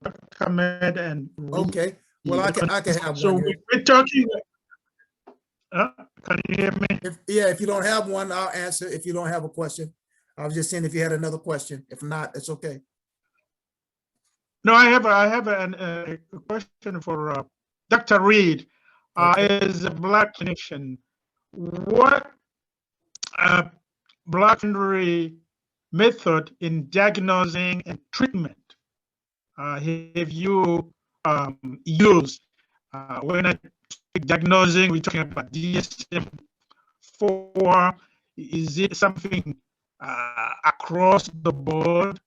Dr. Ahmed and Okay, well, I can have so one here. we're talking. Can you hear me? If you don't have one, I'll answer. If you don't have a question, I was just saying if you had another question. If not, it's okay. No, I have a question for Dr. Reed. As a Black clinician, what Black-friendly method in diagnosing and treatment have you use. When I speak diagnosing, we're talking about DSM-4. Is it something across the board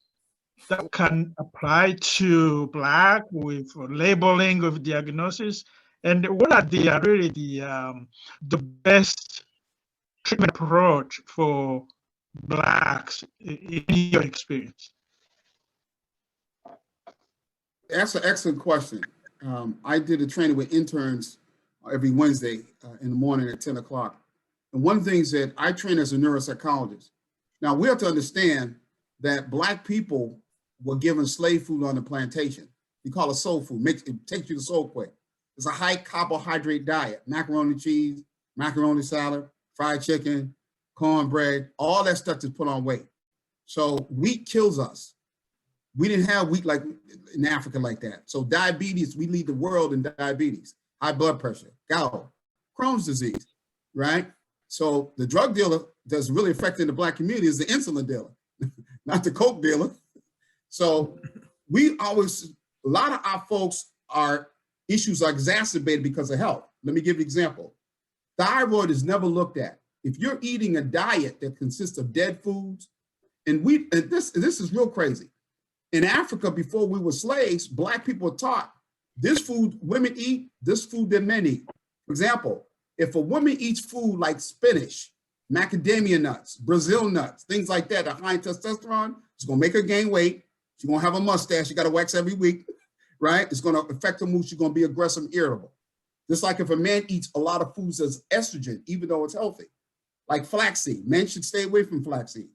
that can apply to Black with labeling of diagnosis? And what are really the best treatment approach for Blacks in your experience? That's an excellent question. I did a training with interns every Wednesday in the morning at 10 o'clock. And one of the things that I train as a neuropsychologist. Now we have to understand that Black people were given slave food on the plantation. We call it soul food. It takes you to soul quick. It's a high carbohydrate diet: macaroni cheese, macaroni salad, fried chicken, cornbread, all that stuff is put on weight. So wheat kills us. We didn't have wheat like in Africa like that. So diabetes, we lead the world in diabetes, high blood pressure, gout, Crohn's disease, right? So the drug dealer that's really affecting the Black community is the insulin dealer, not the Coke dealer. So a lot of our folks issues are exacerbated because of health. Let me give you an example. Thyroid is never looked at. If you're eating a diet that consists of dead foods, and this is real crazy. In Africa, before we were slaves, Black people were taught this food women eat, this food that men eat. For example, if a woman eats food like spinach, macadamia nuts, Brazil nuts, things like that, are high in testosterone, it's gonna make her gain weight. She's gonna have a mustache. She got to wax every week, right? It's gonna affect her mood. She's gonna be aggressive and irritable. Just like if a man eats a lot of foods as estrogen, even though it's healthy, like flaxseed, men should stay away from flaxseed,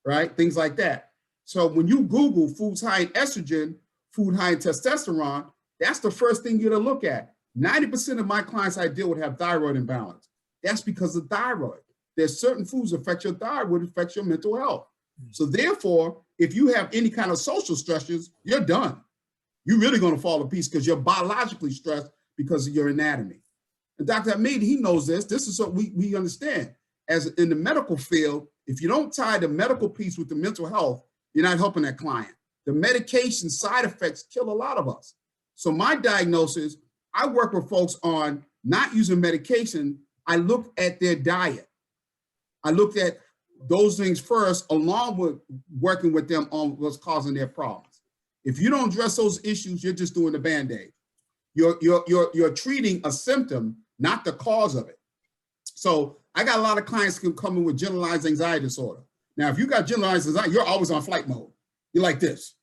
right? Things like that. So when you Google foods high in estrogen, food high in testosterone, that's the first thing you're gonna look at. 90% of my clients I deal with have thyroid imbalance. That's because of thyroid. There's certain foods that affect your thyroid, affect your mental health. So therefore, if you have any kind of social stressors, you're done. You're really gonna fall to pieces because you're biologically stressed because of your anatomy. And Dr. Hamid, he knows this. This is what we understand. As in the medical field, if you don't tie the medical piece with the mental health, you're not helping that client. The medication side effects kill a lot of us. So my diagnosis, I work with folks on not using medication. I look at their diet. I looked at those things first, along with working with them on what's causing their problems. If you don't address those issues, you're just doing the Band-Aid. You're treating a symptom, not the cause of it. So I got a lot of clients who come in with generalized anxiety disorder. Now, if you got generalized anxiety, you're always on flight mode. You're like this.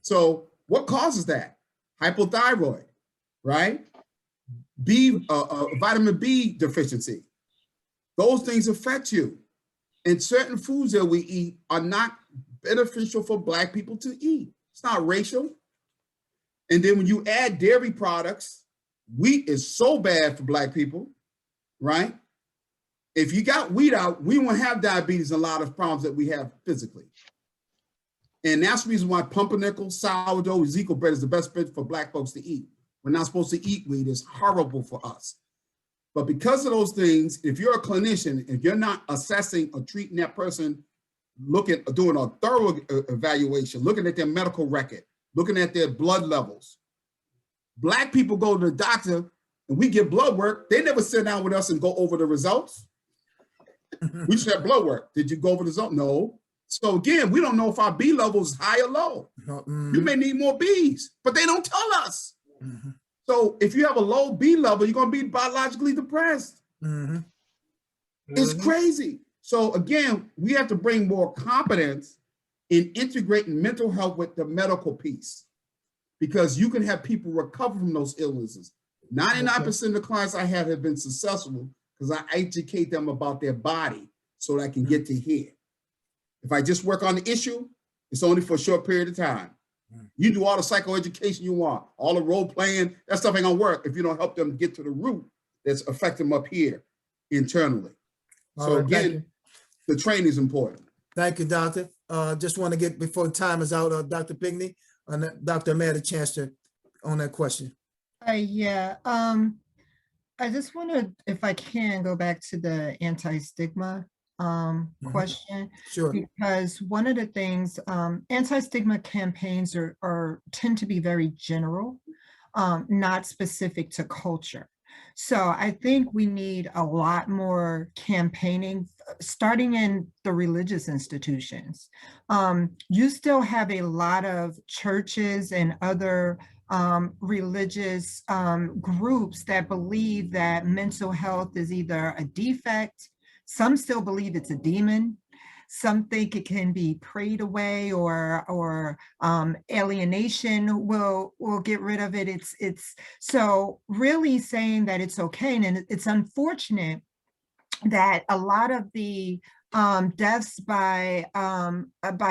So what causes that? Hypothyroid, right? Vitamin B deficiency. Those things affect you. And certain foods that we eat are not beneficial for Black people to eat. It's not racial. And then when you add dairy products, wheat is so bad for Black people, right? If you got wheat out, we won't have diabetes and a lot of problems that we have physically. And that's the reason why pumpernickel, sourdough, Ezekiel bread is the best bread for Black folks to eat. We're not supposed to eat wheat. It's horrible for us. But because of those things, if you're a clinician, if you're not assessing or treating that person, doing a thorough evaluation, looking at their medical record, looking at their blood levels. Black people go to the doctor and we get blood work. They never sit down with us and go over the results. We just have blood work. Did you go over the result? No. So again, we don't know if our B level is high or low. You may need more Bs, but they don't tell us. So if you have a low B level, you're gonna be biologically depressed. It's crazy. So again, we have to bring more competence in integrating mental health with the medical piece, because you can have people recover from those illnesses. 99% of the clients I have been successful because I educate them about their body so that I can get to here. If I just work on the issue, it's only for a short period of time. You do all the psychoeducation you want, all the role playing, that stuff ain't gonna work if you don't help them get to the root that's affecting them up here internally. So again, the training is important. Thank you, Doctor. Just want to get, before time is out, Dr. Pigney, and Dr. Ahmed a chance to on that question. Yeah, I just want to, if I can, go back to the anti-stigma question. Sure. Because one of the things, anti-stigma campaigns tend to be very general. not specific to culture. So I think we need a lot more campaigning, starting in the religious institutions. You still have a lot of churches and other religious groups that believe that mental health is either a defect. Some still believe it's a demon. Some think it can be prayed away, or alienation will get rid of it. It's so really saying that it's okay, and it's unfortunate that a lot of the deaths by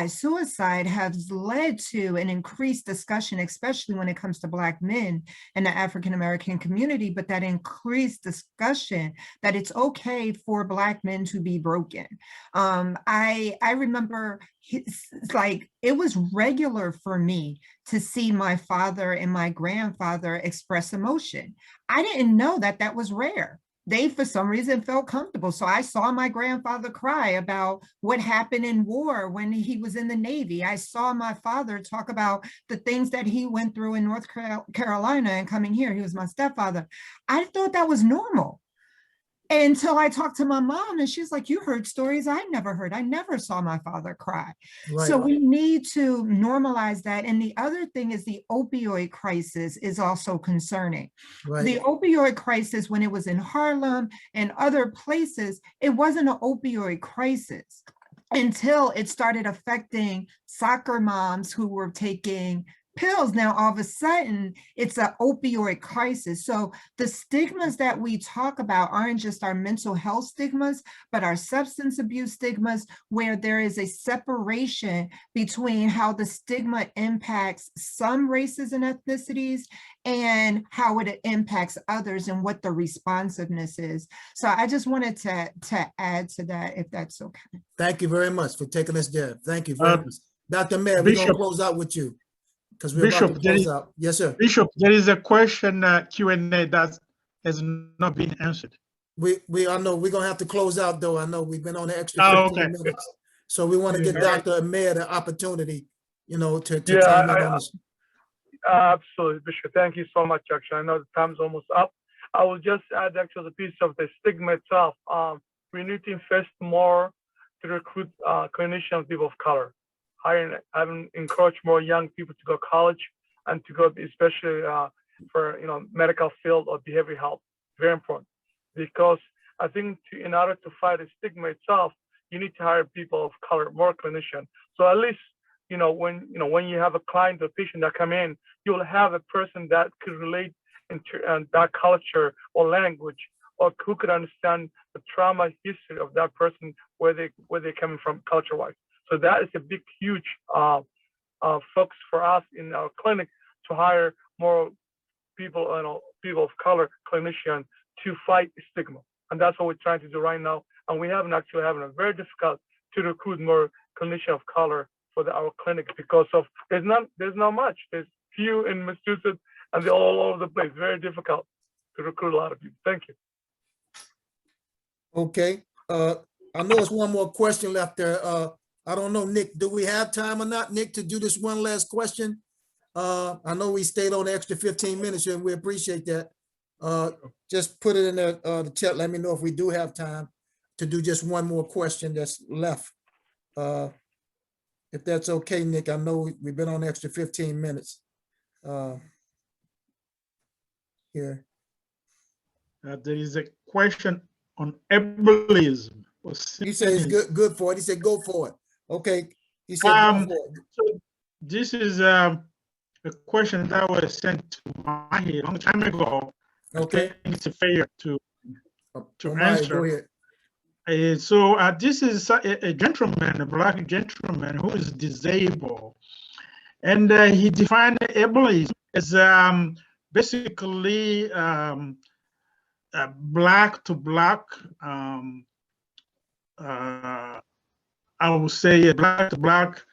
suicide has led to an increased discussion, especially when it comes to Black men in the African American community, but that increased discussion that it's okay for Black men to be broken. I remember it's like it was regular for me to see my father and my grandfather express emotion. I didn't know that that was rare. They, for some reason, felt comfortable. So I saw my grandfather cry about what happened in war when he was in the Navy. I saw my father talk about the things that he went through in North Carolina and coming here. He was my stepfather. I thought that was normal until I talked to my mom, and she's like, you heard stories I never heard. I never saw my father cry. Right. So we need to normalize that. And the other thing is the opioid crisis is also concerning. Right. The opioid crisis, when it was in Harlem and other places, it wasn't an opioid crisis until it started affecting soccer moms who were taking pills. Now, all of a sudden, it's an opioid crisis. So the stigmas that we talk about aren't just our mental health stigmas, but our substance abuse stigmas, where there is a separation between how the stigma impacts some races and ethnicities and how it impacts others and what the responsiveness is. So I just wanted to add to that, if that's okay. Thank you very much for taking us there. Thank you very much. Dr. Mayor, we're going to close out with you because we're about to close out. Yes, sir. Bishop, there is a question Q&A that has not been answered. I know we're going to have to close out, though. I know we've been on the extra 15 minutes. So we want to give Dr. Mayor the opportunity, to comment on this. Absolutely, Bishop. Thank you so much, actually. I know the time's almost up. I will just add actually the piece of the stigma itself. We need to invest more to recruit clinicians, people of color. Having encouraged more young people to go to college and to go, especially for medical field or behavioral health. Very important, because I think in order to fight the stigma itself, you need to hire people of color, more clinicians. So at least when you have a client or patient that come in, you'll have a person that could relate into that culture or language, or who could understand the trauma history of that person, where they're coming from culture-wise. So that is a big, huge focus for us in our clinic, to hire more people, people of color clinicians to fight stigma. And that's what we're trying to do right now. And we haven't actually having a very difficult to recruit more clinicians of color for our clinic, because of there's not much. There's few in Massachusetts, and they're all over the place. Very difficult to recruit a lot of people. Thank you. Okay. I know it's one more question left there. I don't know, Nick, do we have time or not, Nick, to do this one last question? I know we stayed on the extra 15 minutes here, and we appreciate that. Just put it in the chat. Let me know if we do have time to do just one more question that's left. If that's okay, Nick, I know we've been on the extra 15 minutes here. There is a question on ableism. He says good for it. He said go for it. Okay. He said go for it. So this is a question that was sent to my head a long time ago. Okay. I think it's fair to Go answer. ahead. So this is a gentleman, a Black gentleman who is disabled, and he defined ableism as basically Black to Black. I would say Black to Black.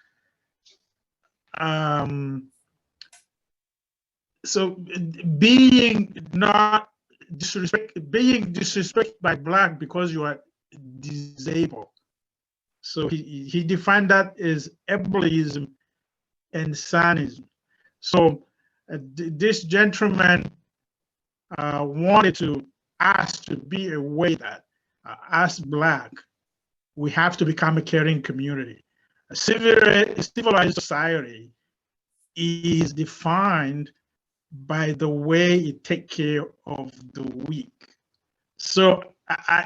So being disrespected by Black because you are disabled. So he defined that as ableism and sanism. So This gentleman wanted to us to be aware that as Black, we have to become a caring community. A civilized society is defined by the way it takes care of the weak. So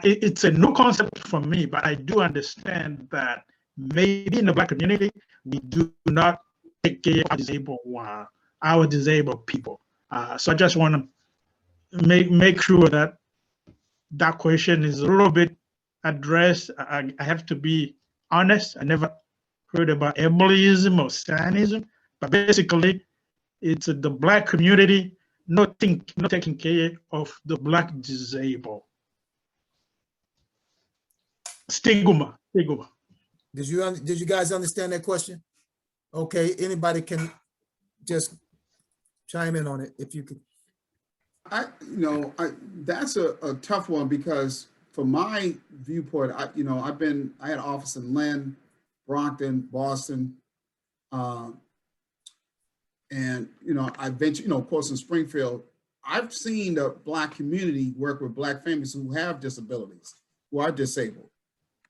it's a new concept for me, but I do understand that maybe in the Black community, we do not take care of our disabled people. So I just want to make sure that that question is a little bit addressed. I have to be honest. I never heard about ableism or Zionism, but basically it's the Black community not taking care of the Black disabled. Stigma. Did you guys understand that question? Okay, anybody can just chime in on it if you could. That's a tough one, because from my viewpoint, I had office in Lynn, Brockton, Boston, and I ventured, of course, in Springfield. I've seen the Black community work with Black families who have disabilities, who are disabled.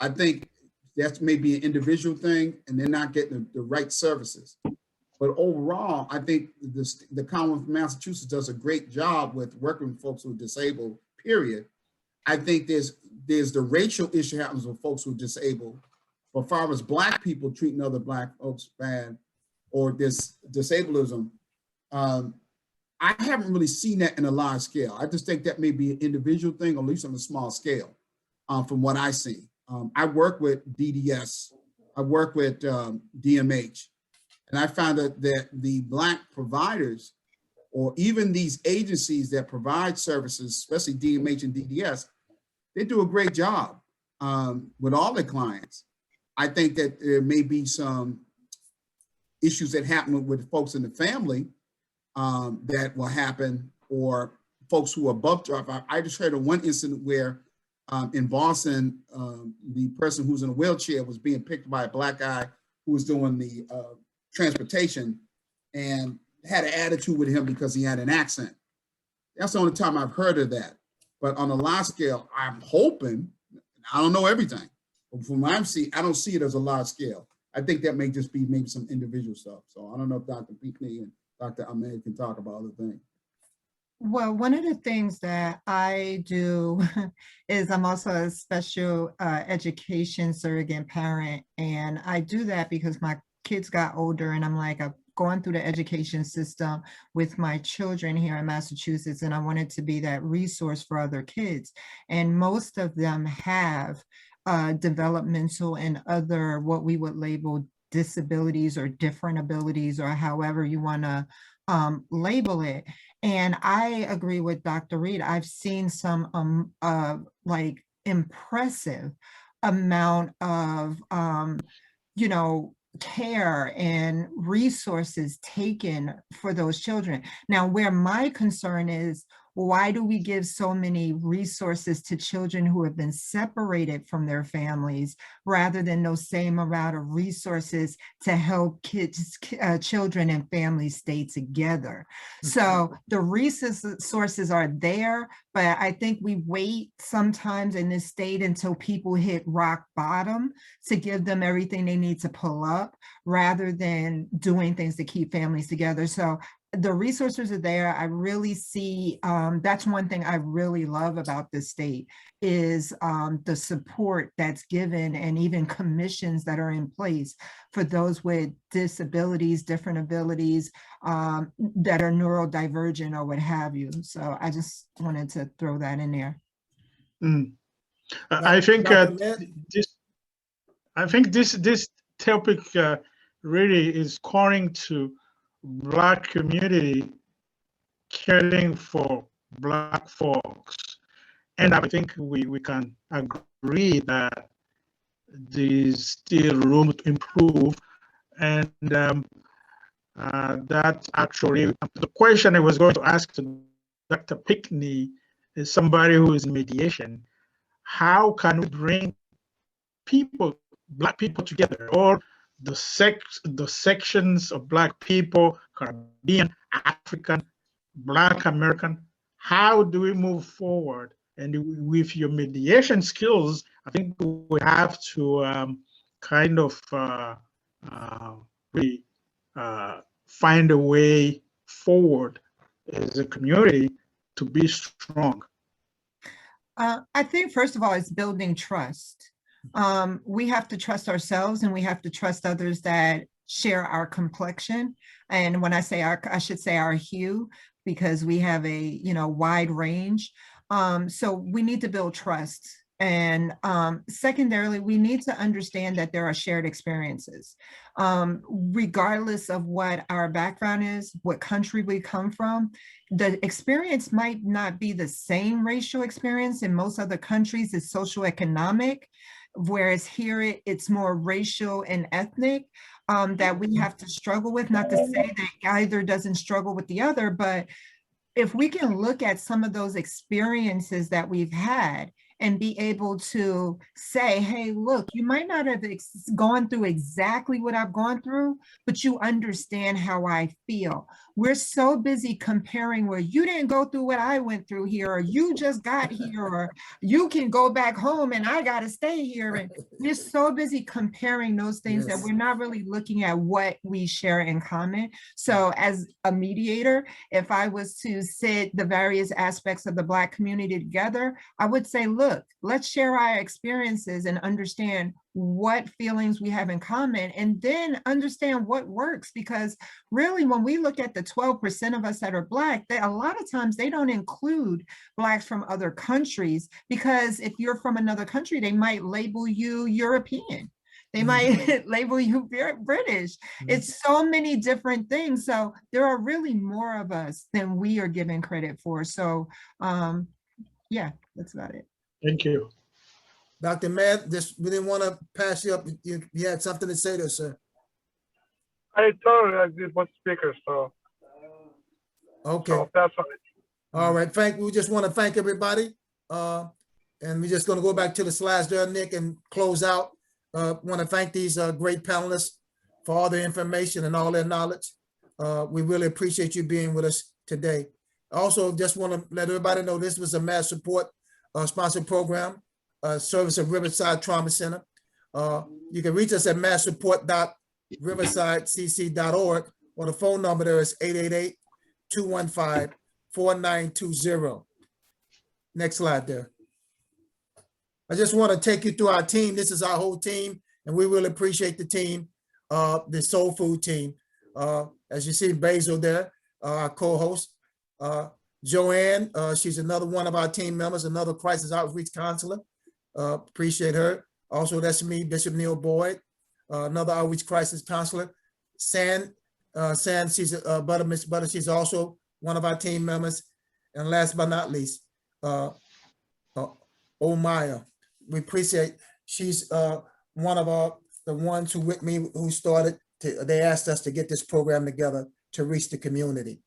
I think that's maybe an individual thing, and they're not getting the right services. But overall, I think the Commonwealth of Massachusetts does a great job with working with folks who are disabled, period. I think there's the racial issue happens with folks who are disabled. But as far as Black people treating other Black folks bad, or this disableism, I haven't really seen that in a large scale. I just think that may be an individual thing, or at least on a small scale, from what I see. I work with DDS, I work with DMH, and I found that the Black providers, or even these agencies that provide services, especially DMH and DDS, they do a great job with all their clients. I think that there may be some issues that happen with folks in the family that will happen, or folks who are above dropout. I just heard of one incident where in Boston, the person who's in a wheelchair was being picked by a Black guy who was doing the transportation, and had an attitude with him because he had an accent. That's the only time I've heard of that. But on a large scale, I'm hoping, I don't know everything, but from what I'm seeing, I don't see it as a large scale. I think that may just be maybe some individual stuff. So I don't know if Dr. Pinckney and Dr. Ahmed can talk about other things. Well, one of the things that I do is I'm also a special education surrogate parent. And I do that because my kids got older, and I'm like, I've gone through the education system with my children here in Massachusetts, and I wanted to be that resource for other kids. And most of them have developmental and other, what we would label disabilities or different abilities, or however you want to label it. And I agree with Dr. Reed. I've seen some like impressive amount of care and resources taken for those children. Now, where my concern is, why do we give so many resources to children who have been separated from their families, rather than those same amount of resources to help children and families stay together? So the resources are there, but I think we wait sometimes in this state until people hit rock bottom to give them everything they need to pull up, rather than doing things to keep families together. So the resources are there. I really see, that's one thing I really love about this state, is the support that's given, and even commissions that are in place for those with disabilities, different abilities, that are neurodivergent or what have you. So I just wanted to throw that in there. I think this topic really is calling to Black community caring for Black folks. And I think we can agree that there's still room to improve. And that actually, the question I was going to ask to Dr. Pinckney is somebody who is in mediation. How can we bring Black people together, or the sections of Black people Caribbean, African, Black American. How do we move forward? And with your mediation skills, I think we have to kind of really find a way forward as a community to be strong. I think first of all, it's building trust. We have to trust ourselves and we have to trust others that share our complexion. And when I say our, I should say our hue, because we have a wide range. So we need to build trust. And secondarily, we need to understand that there are shared experiences. Regardless of what our background is, what country we come from, the experience might not be the same racial experience. In most other countries, it's socioeconomic, whereas here it's more racial and ethnic that we have to struggle with. Not to say that either doesn't struggle with the other, but if we can look at some of those experiences that we've had and be able to say, hey, look, you might not have gone through exactly what I've gone through, but you understand how I feel. We're so busy comparing where you didn't go through what I went through here, or you just got here, or you can go back home and I got to stay here. And we're so busy comparing those things that we're not really looking at what we share in common. So as a mediator, if I was to sit the various aspects of the Black community together, I would say, look, let's share our experiences and understand what feelings we have in common, and then understand what works. Because really, when we look at the 12% of us that are Black, a lot of times they don't include Blacks from other countries, because if you're from another country, they might label you European. They might label you British. It's so many different things. So there are really more of us than we are given credit for. So yeah, that's about it. Thank you. Dr. Matt, we didn't want to pass you up. You had something to say there, sir. I totally agree with speakers, so Okay. so that's all. All right. We just want to thank everybody. And we're just going to go back to the slides there, Nick, and close out. Want to thank these great panelists for all their information and all their knowledge. We really appreciate you being with us today. Also, just want to let everybody know this was a mass support sponsored program, service of Riverside Trauma Center. You can reach us at masssupport.riversidecc.org, or the phone number there is 888-215-4920. Next slide there. I just want to take you through our team. This is our whole team, and we really appreciate the team, the Soul Food team. As you see, Basil there, our co-host. Joanne, she's another one of our team members, another crisis outreach counselor. Appreciate her. Also, that's me, Bishop Neil Boyd, another outreach crisis counselor. San, she's Miss Butter, she's also one of our team members. And last but not least, Omaya. We appreciate, she's one of the ones who with me who started, they asked us to get this program together to reach the community.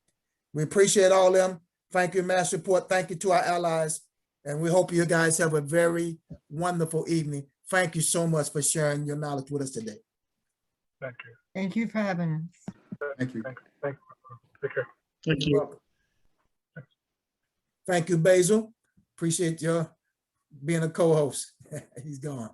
We appreciate all of them. Thank you, Mass Support. Thank you to our allies. And we hope you guys have a very wonderful evening. Thank you so much for sharing your knowledge with us today. Thank you. Thank you for having us. Thank you. Thank you. Thank you. Take care. Thank You're you. welcome. Thank you, Basil. Appreciate your being a co-host. He's gone.